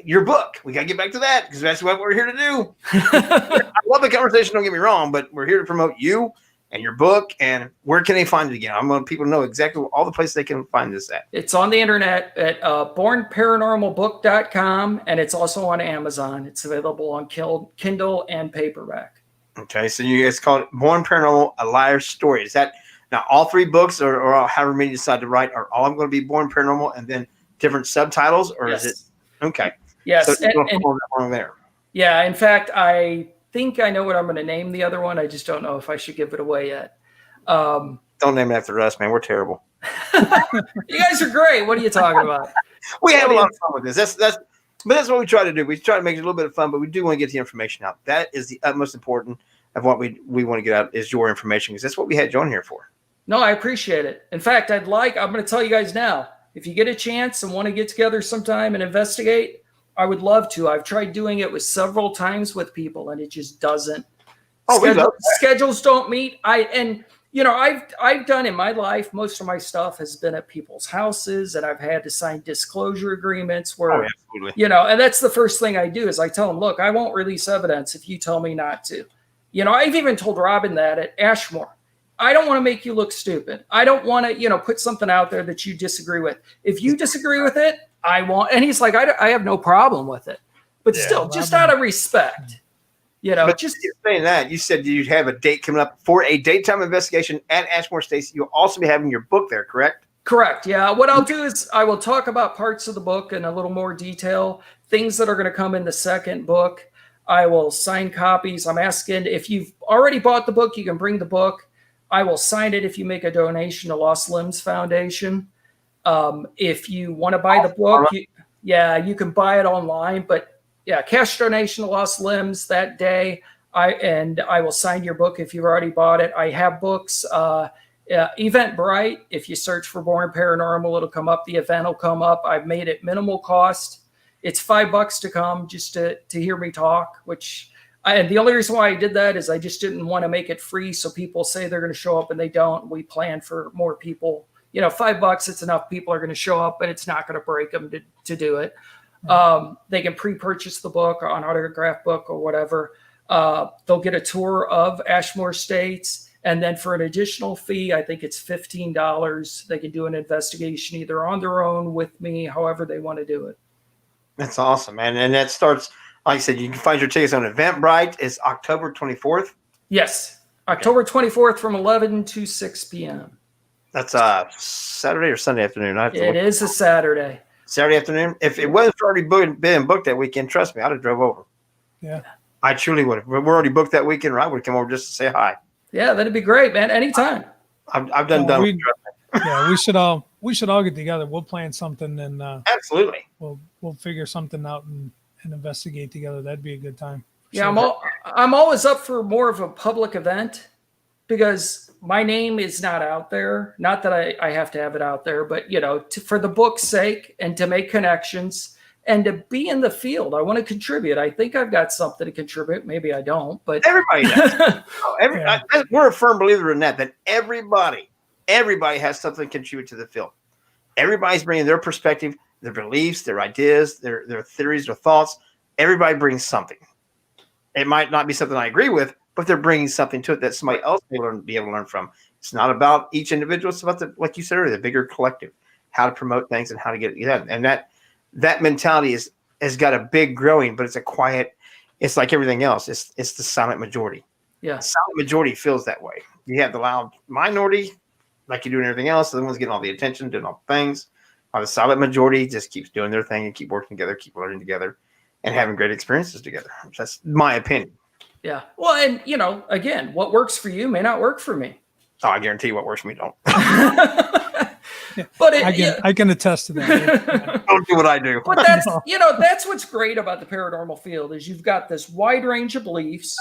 your book, we got to get back to that because that's what we're here to do. I love the conversation. Don't get me wrong, but we're here to promote you and your book. And where can they find it again? I want people to know exactly all the places they can find this at. It's on the internet at bornparanormalbook.com, and it's also on Amazon. It's available on Kindle and paperback. Okay, so you guys call it Born Paranormal: A Liar's Story. Is that now all 3 books, or however many you decide to write, are all going to be Born Paranormal and then different subtitles, or is it okay? So Yes, you're going to follow that one there. yeah. In fact, I think I know what I'm going to name the other one. I just don't know if I should give it away yet. Don't name it after us, man. We're terrible. You guys are great. What are you talking about? We have a lot of fun with this. But that's what we try to do. We try to make it a little bit of fun, but we do want to get the information out. That is the utmost important of what we want to get out is your information, because that's what we had you on here for. No, I appreciate it. In fact, I'm going to tell you guys now, if you get a chance and want to get together sometime and investigate, I would love to. I've tried doing it with several times with people, and it just doesn't. Schedules don't meet. I've done in my life, most of my stuff has been at people's houses, and I've had to sign disclosure agreements where, and that's the first thing I do is I tell them, look, I won't release evidence if you tell me not to. I've even told Robin that at Ashmore. I don't want to make you look stupid. I don't want to, put something out there that you disagree with. If you disagree with it, I won't. And he's like, I have no problem with it. But still, Robin, just out of respect. But just saying that, you said you'd have a date coming up for a daytime investigation at Ashmore State. You'll also be having your book there, correct? Correct. Yeah. What I'll do is I will talk about parts of the book in a little more detail, things that are going to come in the second book. I will sign copies. I'm asking if you've already bought the book, you can bring the book. I will sign it if you make a donation to Lost Limbs Foundation. If you want to buy the book, you can buy it online, but cash donation to Lost Limbs that day. I will sign your book if you've already bought it. I have books. Eventbrite, if you search for Born Paranormal, it'll come up. The event will come up. I've made it minimal cost. It's $5 to come just to hear me talk, and the only reason why I did that is I just didn't want to make it free. So people say they're going to show up and they don't. We plan for more people. $5, it's enough people are going to show up, but it's not going to break them to do it. They can pre-purchase the book or an autograph book or whatever. They'll get a tour of Ashmore States. And then for an additional fee, I think it's $15. They can do an investigation either on their own with me, however they want to do it. That's awesome, man. And that starts, like I said, you can find your tickets on Eventbrite. It's October 24th. Yes. October 24th from 11 to 6 p.m. That's Saturday or Sunday afternoon? It is a Saturday. Saturday afternoon. If it wasn't already been booked that weekend, trust me, I'd have drove over. Yeah. I truly would have. We're already booked that weekend, or I would come over just to say hi. Yeah, that'd be great, man. Anytime. I've done. Yeah, we should all get together. We'll plan something and absolutely. We'll figure something out and investigate together. That'd be a good time. Yeah, sure. I'm always up for more of a public event because my name is not out there. Not that I have to have it out there, but for the book's sake and to make connections and to be in the field. I want to contribute. I think I've got something to contribute. Maybe I don't, but everybody does. We're a firm believer in that everybody has something to contribute to the field. Everybody's bringing their perspective, their beliefs, their ideas, their theories, their thoughts. Everybody brings something. It might not be something I agree with, but they're bringing something to it that somebody else will be able to learn from. It's not about each individual. It's about like you said earlier, the bigger collective, how to promote things and how to get it done. And that mentality has got a big growing, but it's a quiet. It's like everything else. It's the silent majority. Yeah, the silent majority feels that way. You have the loud minority, like you do in everything else. The ones getting all the attention, doing all the things. While the silent majority just keeps doing their thing and keep working together, keep learning together, and having great experiences together. That's my opinion. Yeah. Well, and again, what works for you may not work for me. Oh, I guarantee you what works for me don't. But I can attest to that. Don't do what I do. But that's what's great about the paranormal field is you've got this wide range of beliefs,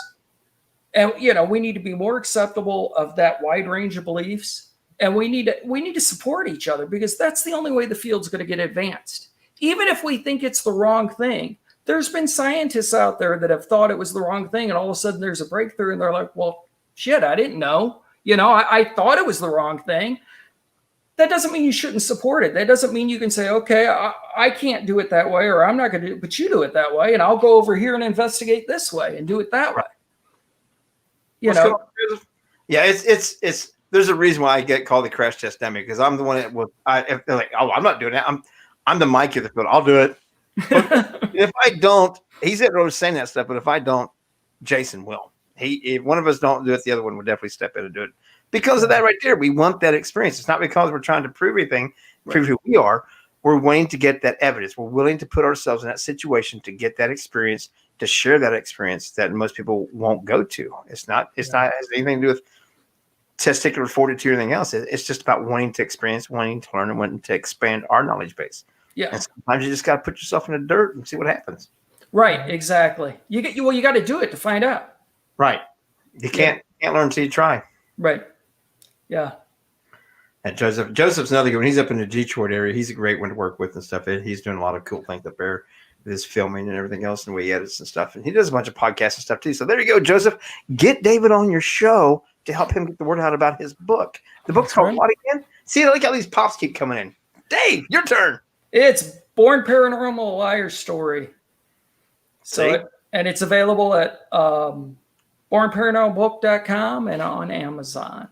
and we need to be more acceptable of that wide range of beliefs, and we need to support each other because that's the only way the field's going to get advanced. Even if we think it's the wrong thing, there's been scientists out there that have thought it was the wrong thing, and all of a sudden there's a breakthrough, and they're like, "Well, shit, I didn't know. I thought it was the wrong thing." That doesn't mean you shouldn't support it. That doesn't mean you can say, okay, I can't do it that way, or I'm not going to do it, but you do it that way, and I'll go over here and investigate this way and do it that way. Yeah, it's there's a reason why I get called the crash test dummy because I'm the one that will. If they're like, oh, I'm not doing that. I'm the Mikey of the field. I'll do it. But if I don't, he's at road saying that stuff. But if I don't, Jason will. If one of us don't do it, the other one would definitely step in and do it. Because of that right there, we want that experience. It's not because we're trying to prove anything, prove who we are. We're wanting to get that evidence. We're willing to put ourselves in that situation to get that experience, to share that experience that most people won't go to. It's not has anything to do with testicular fortitude or anything else. It's just about wanting to experience, wanting to learn, and wanting to expand our knowledge base. Yeah. And sometimes you just got to put yourself in the dirt and see what happens. Right. Exactly. You got to do it to find out. Right. You can't learn until you try. Right. Yeah. And Joseph's another good one. He's up in the Detroit area. He's a great one to work with and stuff. He's doing a lot of cool things up there with his filming and everything else and the way he edits and stuff. And he does a bunch of podcasts and stuff too. So there you go, Joseph. Get David on your show to help him get the word out about his book. The book's called what again? See, I like how these pops keep coming in. Dave, your turn. It's Born Paranormal Liar Story. So and it's available at bornparanormalbook.com and on Amazon.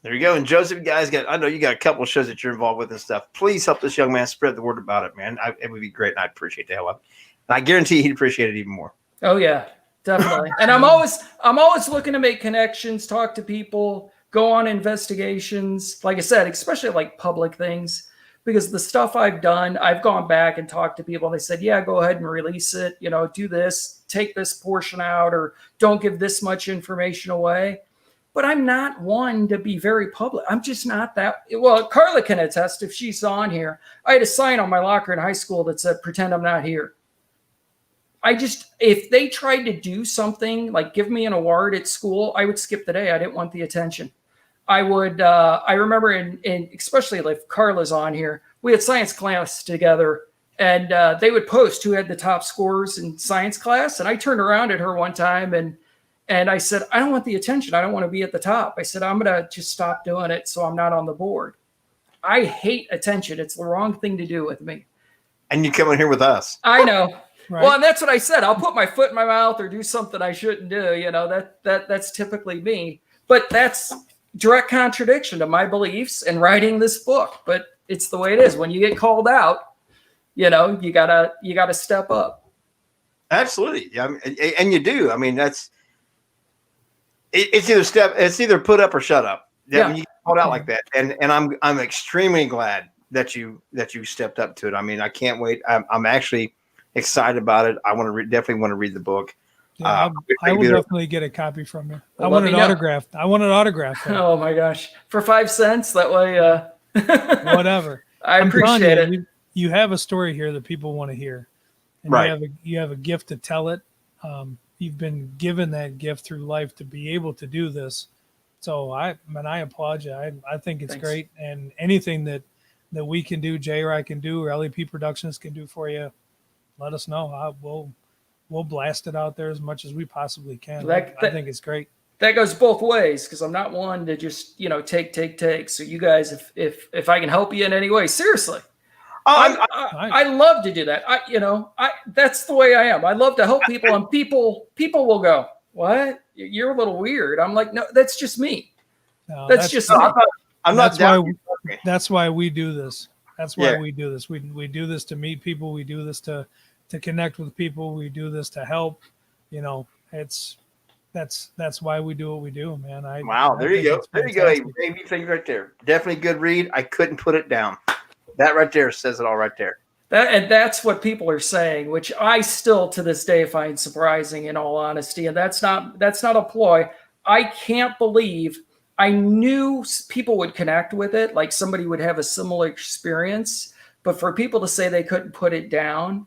There you go. And Joseph, guys, I know you got a couple of shows that you're involved with and stuff. Please help this young man spread the word about it, man. It would be great, and I'd appreciate the hell of it. And I guarantee he'd appreciate it even more. Oh yeah, definitely. And I'm always looking to make connections, talk to people, go on investigations. Like I said, especially like public things, because the stuff I've done, I've gone back and talked to people. And they said, "Yeah, go ahead and release it. Do this, take this portion out, or don't give this much information away." But I'm not one to be very public. I'm just not that. Well, Carla can attest if she's on here. I had a sign on my locker in high school that said, "Pretend I'm not here." If they tried to do something like give me an award at school, I would skip the day. I didn't want the attention. I remember especially if Carla's on here, we had science class together, and they would post who had the top scores in science class. And I turned around at her one time and I said, "I don't want the attention. I don't want to be at the top." I said, "I'm going to just stop doing it so I'm not on the board." I hate attention. It's the wrong thing to do with me. And you come in here with us. I know. Right. Well, and that's what I said. I'll put my foot in my mouth or do something I shouldn't do. That's typically me. But that's direct contradiction to my beliefs and writing this book. But it's the way it is. When you get called out, you gotta step up. Absolutely. Yeah, and you do. I mean, it's either put up or shut up. Yeah. When you get called out like that. And I'm extremely glad that you stepped up to it. I mean, I can't wait. I'm actually excited about it. I definitely want to read the book. Yeah, I will definitely get a copy from you. I want it autographed. Oh my gosh. For 5 cents. That way, whatever. I appreciate it. You have a story here that people want to hear. And right. You have a gift to tell it. You've been given that gift through life to be able to do this. So I applaud you. I think it's great. And anything that we can do, J-Rye can do, or LEP Productions can do for you, let us know. We'll blast it out there as much as we possibly can. I think it's great. That goes both ways, because I'm not one to just take. So you guys, if I can help you in any way, seriously. I love to do that. That's the way I am. I love to help people, and people will go, "What? You're a little weird." I'm like, "No, that's just me. That's just me." I'm not. That's why we do this. That's why we do this. We do this to meet people. We do this to connect with people. We do this to help. That's why we do what we do, man. There you go. There you go. A baby thing right there. Definitely good read. I couldn't put it down. That right there says it all right there. That's what people are saying, which I still to this day find surprising, in all honesty. And that's not a ploy. I can't believe I knew people would connect with it, like somebody would have a similar experience. But for people to say they couldn't put it down,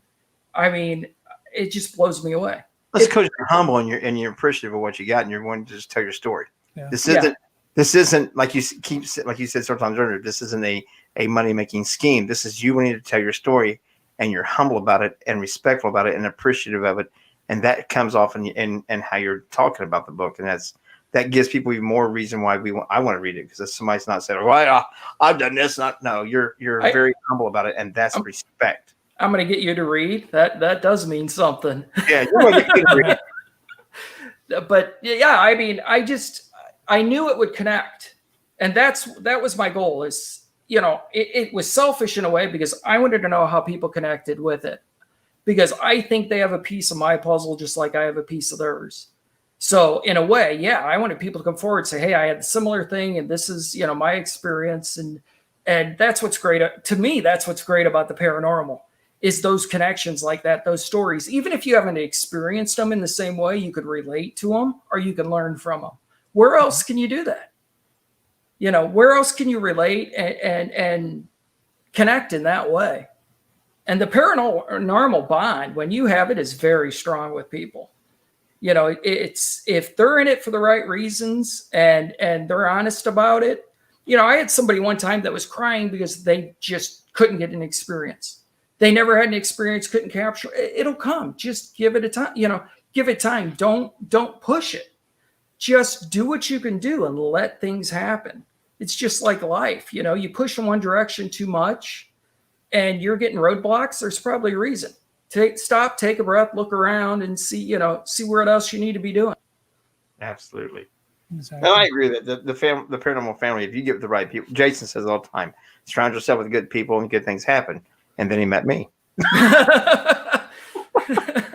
I mean, it just blows me away. That's because you're humble and you're appreciative of what you got, and you're wanting to just tell your story. Yeah. This isn't like you said sometimes earlier. This isn't a money-making scheme. This is you wanting to tell your story, and you're humble about it and respectful about it and appreciative of it, and that comes off in how you're talking about the book, and that gives people even more reason why I want to read it, because if somebody's not saying, "Well, I've done this," you're very humble about it, and that's respect. I'm going to get you to read. That does mean something. Yeah, you're going to get me to read. But yeah, I mean, I knew it would connect, and that was my goal. Is it was selfish in a way, because I wanted to know how people connected with it, because I think they have a piece of my puzzle just like I have a piece of theirs. So in a way, yeah, I wanted people to come forward and say, hey, I had a similar thing, and this is, my experience. And that's what's great. To me, that's what's great about the paranormal, is those connections like that, those stories. Even if you haven't experienced them in the same way, you could relate to them or you can learn from them. Where else can you do that? Where else can you relate and connect in that way? And the paranormal bond, when you have it, is very strong with people. It's, if they're in it for the right reasons and they're honest about it. I had somebody one time that was crying because they just couldn't get an experience. They never had an experience, couldn't capture it. It'll come. Just give it a time. Give it time. Don't push it. Just do what you can do and let things happen. It's just like life. You push in one direction too much and you're getting roadblocks. There's probably a reason. Stop, take a breath, look around, and see what else you need to be doing. Absolutely. Exactly. And I agree that the paranormal family, if you get the right people, Jason says all the time, surround yourself with good people and good things happen. And then he met me.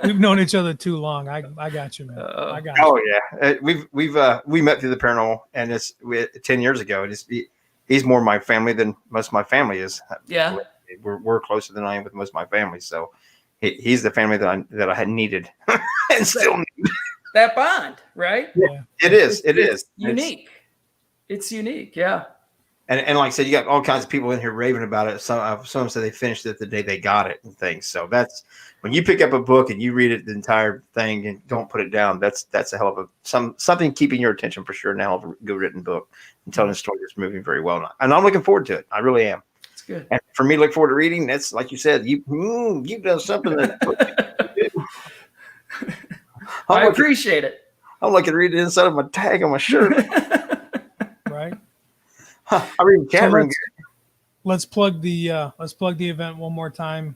We've known each other too long. I got you, man. I got you. Oh yeah, we met through the paranormal, and it's 10 years ago. He's more my family than most of my family is. Yeah, we're closer than I am with most of my family. So he's the family that I had needed and still need. That bond, right? Yeah, it is. It's unique. It's unique. Yeah. And like I said, you got all kinds of people in here raving about it. Some say they finished it the day they got it and things. So that's when you pick up a book and you read it the entire thing and don't put it down. That's a hell of something keeping your attention for sure. Now, a good written book and telling the story that's moving very well. And I'm looking forward to it. I really am. It's good. And for me, look forward to reading. That's like you said. You've done something that. I appreciate it. I'm looking to read it inside of my tag on my shirt. Right. I read the chat room. Let's plug the event one more time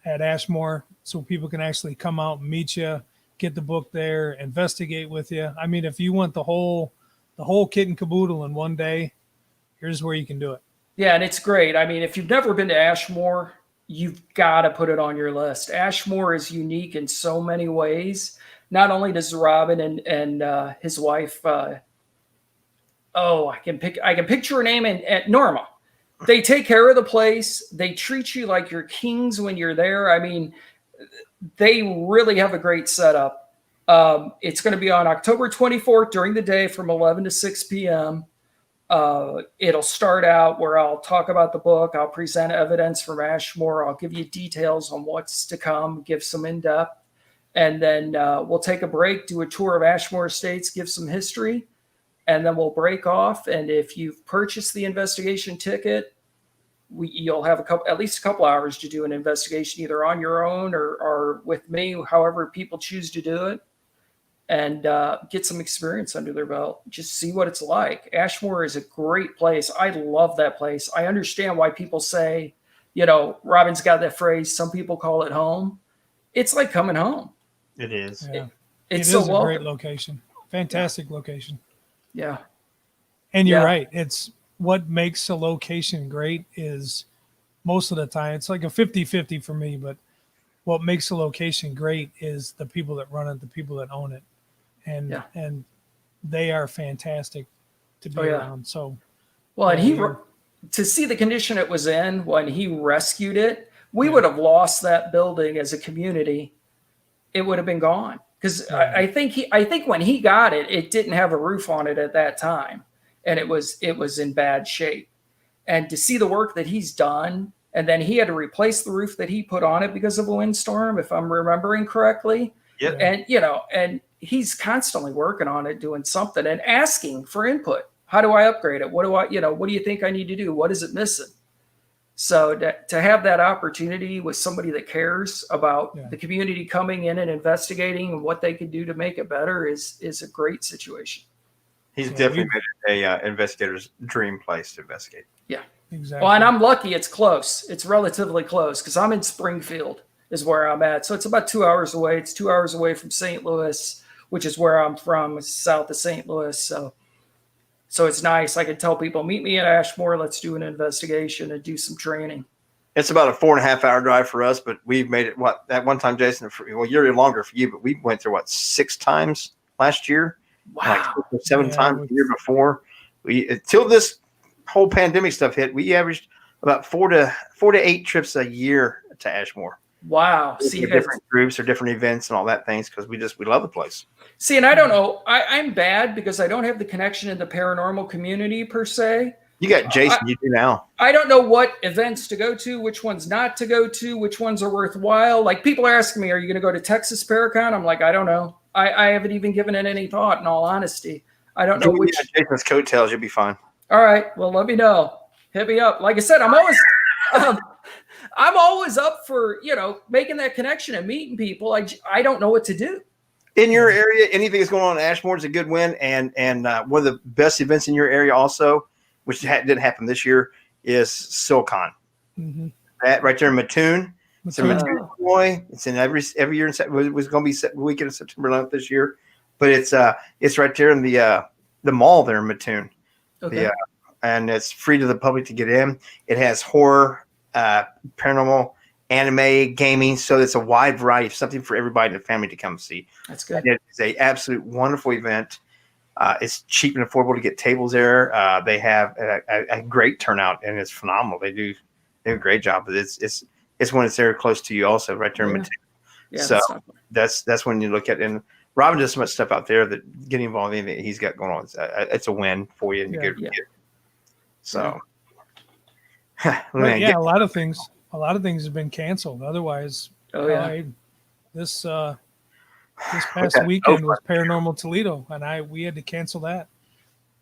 at Ashmore, so people can actually come out and meet you, get the book there, investigate with you. I mean, if you want the whole kit and caboodle in one day, here's where you can do it. Yeah, and it's great. I mean, if you've never been to Ashmore, you've got to put it on your list. Ashmore is unique in so many ways. Not only does Robin and his wife, I can picture her name, and Norma. They take care of the place. They treat you like you're kings when you're there. I mean, they really have a great setup. It's going to be on October 24th during the day from 11 to 6 p.m. It'll start out where I'll talk about the book. I'll present evidence from Ashmore. I'll give you details on what's to come, give some in-depth. And then we'll take a break, do a tour of Ashmore Estates, give some history. And then we'll break off. And if you've purchased the investigation ticket, you'll have at least a couple hours to do an investigation, either on your own or with me, however people choose to do it, and get some experience under their belt. Just see what it's like. Ashmore is a great place. I love that place. I understand why people say, Robin's got that phrase, some people call it home. It's like coming home. It is. Yeah. It's a so great location. Fantastic location. Yeah. And you're right. It's what makes a location great is most of the time, it's like a 50-50 for me, but what makes a location great is the people that run it, the people that own it. And they are fantastic to be around. So, well, and to see the condition it was in when he rescued it, we would have lost that building as a community. It would have been gone. Because I think when he got it, it didn't have a roof on it at that time, and it was in bad shape. And to see the work that he's done, and then he had to replace the roof that he put on it because of a windstorm, if I'm remembering correctly. Yep. And and he's constantly working on it, doing something, and asking for input. How do I upgrade it? What do you think I need to do? What is it missing? So to have that opportunity with somebody that cares about the community coming in and investigating and what they could do to make it better is a great situation. He's definitely made it a investigator's dream place to investigate. Yeah, exactly. Well, and I'm lucky it's close. It's relatively close because I'm in Springfield is where I'm at. So it's about 2 hours away. It's 2 hours away from St. Louis, which is where I'm from. It's south of St. Louis. So it's nice. I can tell people, meet me at Ashmore. Let's do an investigation and do some training. It's about a 4.5 hour drive for us, but we've made it. What that one time, Jason? Well, you're longer for you, but we went through 6 times last year, like 6 or 7 times the year before. We until this whole pandemic stuff hit, we averaged about 4 to 8 trips a year to Ashmore. Wow. See, different groups or different events and all that things because we love the place. See, and I don't know. I'm bad because I don't have the connection in the paranormal community per se. You got Jason, you do now. I don't know what events to go to, which ones not to go to, which ones are worthwhile. Like people are asking me, are you going to go to Texas Paracon? I'm like, I don't know. I haven't even given it any thought, in all honesty. I don't know which. Jason's coattails, you'll be fine. All right. Well, let me know. Hit me up. Like I said, I'm always up for, making that connection and meeting people. I don't know what to do. In your area, anything that's going on in Ashmore is a good win. And one of the best events in your area also, which didn't happen this year, is SilCon. Mm-hmm. That right there in Mattoon. It's in Mattoon, Illinois. It's in every year. It was going to be the weekend of September 11th this year, but it's right there in the mall there in Mattoon. Okay. And it's free to the public to get in. It has horror, paranormal, anime, gaming, so it's a wide variety of something for everybody in the family to come see. That's good. And it's a absolute wonderful event. It's cheap and affordable to get tables there. They have a great turnout, and it's phenomenal. They do a great job. But it's when it's there close to you, also right there in Mattoon. Yeah, so that's when you look at. And Robin does so much stuff out there that getting involved in anything he's got going on. It's a win for you. And you get. So, a lot of things have been canceled. Otherwise, this past weekend was Paranormal Toledo, and we had to cancel that.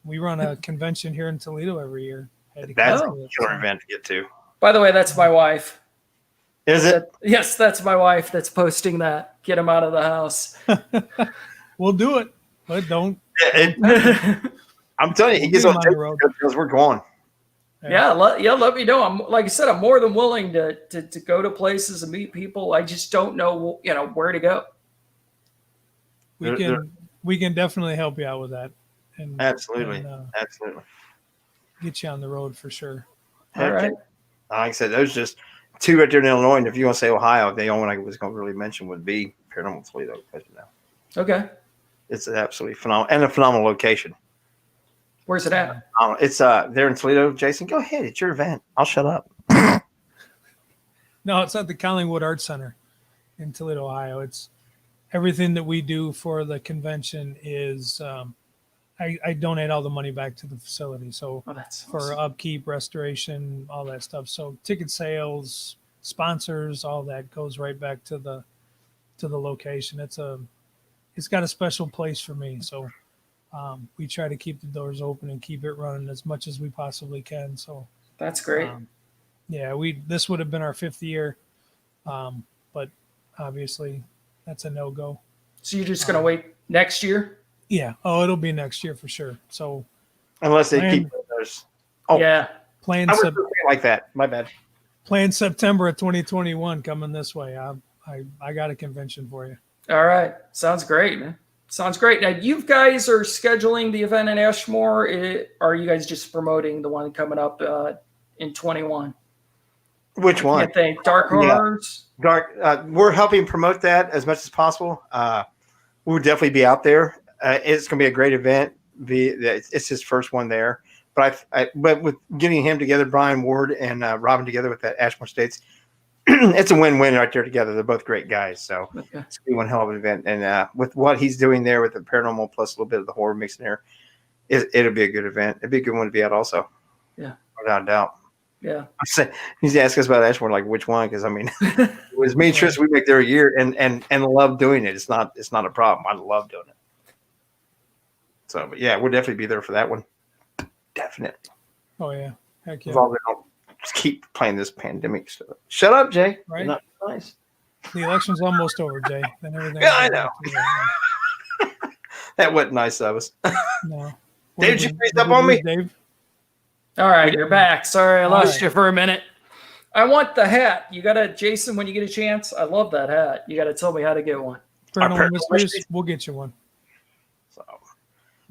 We run a convention here in Toledo every year. That's a killer event to get to. By the way, that's my wife. Is it? Yes, that's my wife that's posting that. Get him out of the house. We'll do it, but don't. I'm telling you, he gets on the road because we're going. Yeah, let me know. Like I said, I'm more than willing to go to places and meet people. I just don't know, where to go. We can definitely help you out with that. And absolutely. Get you on the road for sure. All right. Like I said, those just 2 right there in Illinois. And if you want to say Ohio, the only one I was going to really mention would be Paranormal Toledo. Okay. It's absolutely phenomenal and a phenomenal location. Where's it at? It's there in Toledo. Jason, go ahead. It's your event. I'll shut up. No, it's at the Collingwood Arts Center in Toledo, Ohio. It's everything that we do for the convention is I donate all the money back to the facility. So that's for awesome. Upkeep, restoration, all that stuff. So ticket sales, sponsors, all that goes right back to the location. It's got a special place for me. So we try to keep the doors open and keep it running as much as we possibly can. So that's great. This would have been our 5th year, but obviously that's a no-go. So you're just going to wait next year? Yeah. Oh, it'll be next year for sure. So unless they keep those. Oh, yeah. Playing like that. My bad. Playing September of 2021 coming this way. I got a convention for you. All right. Sounds great, man. Sounds great. Now, you guys are scheduling the event in Ashmore. Or are you guys just promoting the one coming up in 21? Which one? I think Dark Horrors. We're helping promote that as much as possible. We'll definitely be out there. It's going to be a great event. It's his first one there. But but with getting him together, Brian Ward and Robin together with that Ashmore States, it's a win-win right there together. They're both great guys. So it's going to be one hell of an event. And with what he's doing there with the paranormal plus a little bit of the horror mix in there, it'll be a good event. It'd be a good one to be at also. Yeah. Without a doubt. Yeah. He's asking us about Ashmore, like which one? Because it was me and Tris. We make there a year and love doing it. It's not a problem. I love doing it. So, but yeah, we'll definitely be there for that one. Definitely. Oh yeah, heck yeah. As long as they don't just keep playing this pandemic stuff. Shut up, Jay. Right. Not nice. The election's almost over, Jay. Then everything. Yeah, I know. That wasn't nice of us. No. Dave, did you freeze up on me? Dave? All right, you're back. Sorry, I lost you for a minute. I want the hat. You got to, Jason, when you get a chance, I love that hat. You got to tell me how to get one. Paranormal Mysteries, we'll get you one. So,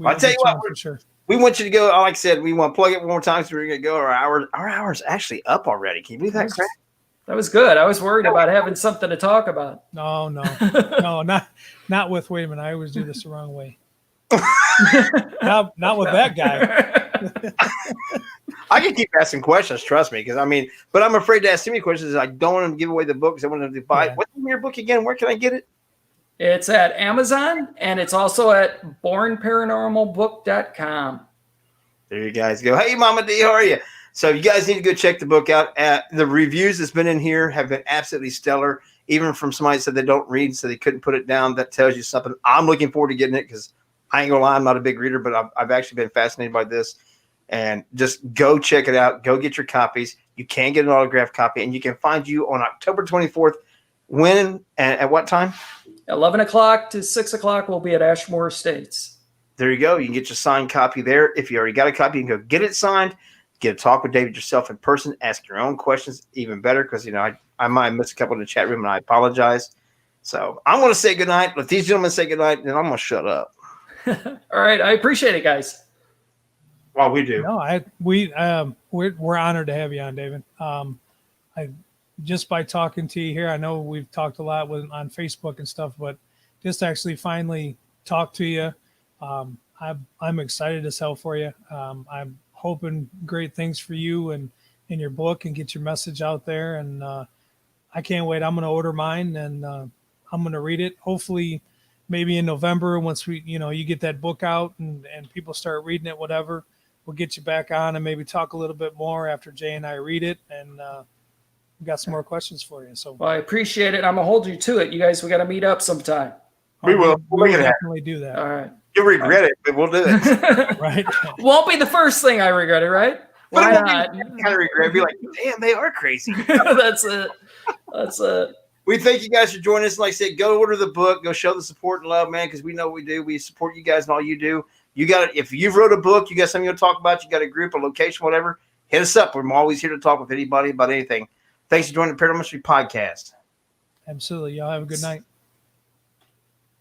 I'll tell you what, for sure. We want you to go. Like I said, we want to plug it one more time. So we're going to go. Our hour's actually up already. Can you believe that crap? That was good. I was worried about having something to talk about. No, not with. Wait a minute, I always do this the wrong way. not with that guy. I can keep asking questions, trust me, because but I'm afraid to ask too many questions. I don't want to give away the book because I want them to buy it. What's in your book again? Where can I get it? It's at Amazon, and it's also at bornparanormalbook.com. There you guys go. Hey, Mama D, how are you? So you guys need to go check the book out. The reviews that's been in here have been absolutely stellar, even from somebody that said they don't read, so they couldn't put it down. That tells you something. I'm looking forward to getting it because I ain't gonna lie, I'm not a big reader, but I've actually been fascinated by this. And just go check it out. Go get your copies. You can get an autographed copy, and you can find you on October 24th. When and at what time? 11 o'clock to 6 o'clock, we'll be at Ashmore Estates. There you go. You can get your signed copy there. If you already got a copy, you can go get it signed. Get a talk with David yourself in person. Ask your own questions, even better, because I might have missed a couple in the chat room, and I apologize. So I'm going to say goodnight. Let these gentlemen say goodnight, and I'm going to shut up. All right, I appreciate it, guys. Well, we do. No, we're honored to have you on, David. Just by talking to you here, I know we've talked a lot on Facebook and stuff, but just to actually finally talk to you, I'm excited as hell for you. I'm hoping great things for you and in your book and get your message out there. And I can't wait. I'm going to order mine and I'm going to read it. Hopefully, maybe in November, once you get that book out and people start reading it, whatever, we'll get you back on and maybe talk a little bit more after Jay and I read it. And we got some more questions for you. So, well, I appreciate it. I'm gonna hold you to it. You guys, we got to meet up sometime. We will. We'll definitely do that. All right. You'll regret it, but we'll do it. Right. Won't be the first thing I regret it, right? Why not? Kind of regret. Be like, damn, they are crazy. That's it. That's it. We thank you guys for joining us. Like I said, go order the book. Go show the support and love, man, because we know what we do. We support you guys and all you do. You got it. If you've wrote a book, you got something to talk about, you got a group, a location, whatever, hit us up. We're always here to talk with anybody about anything. Thanks for joining the Paranormal Mystery Podcast. Absolutely. Y'all have a good night.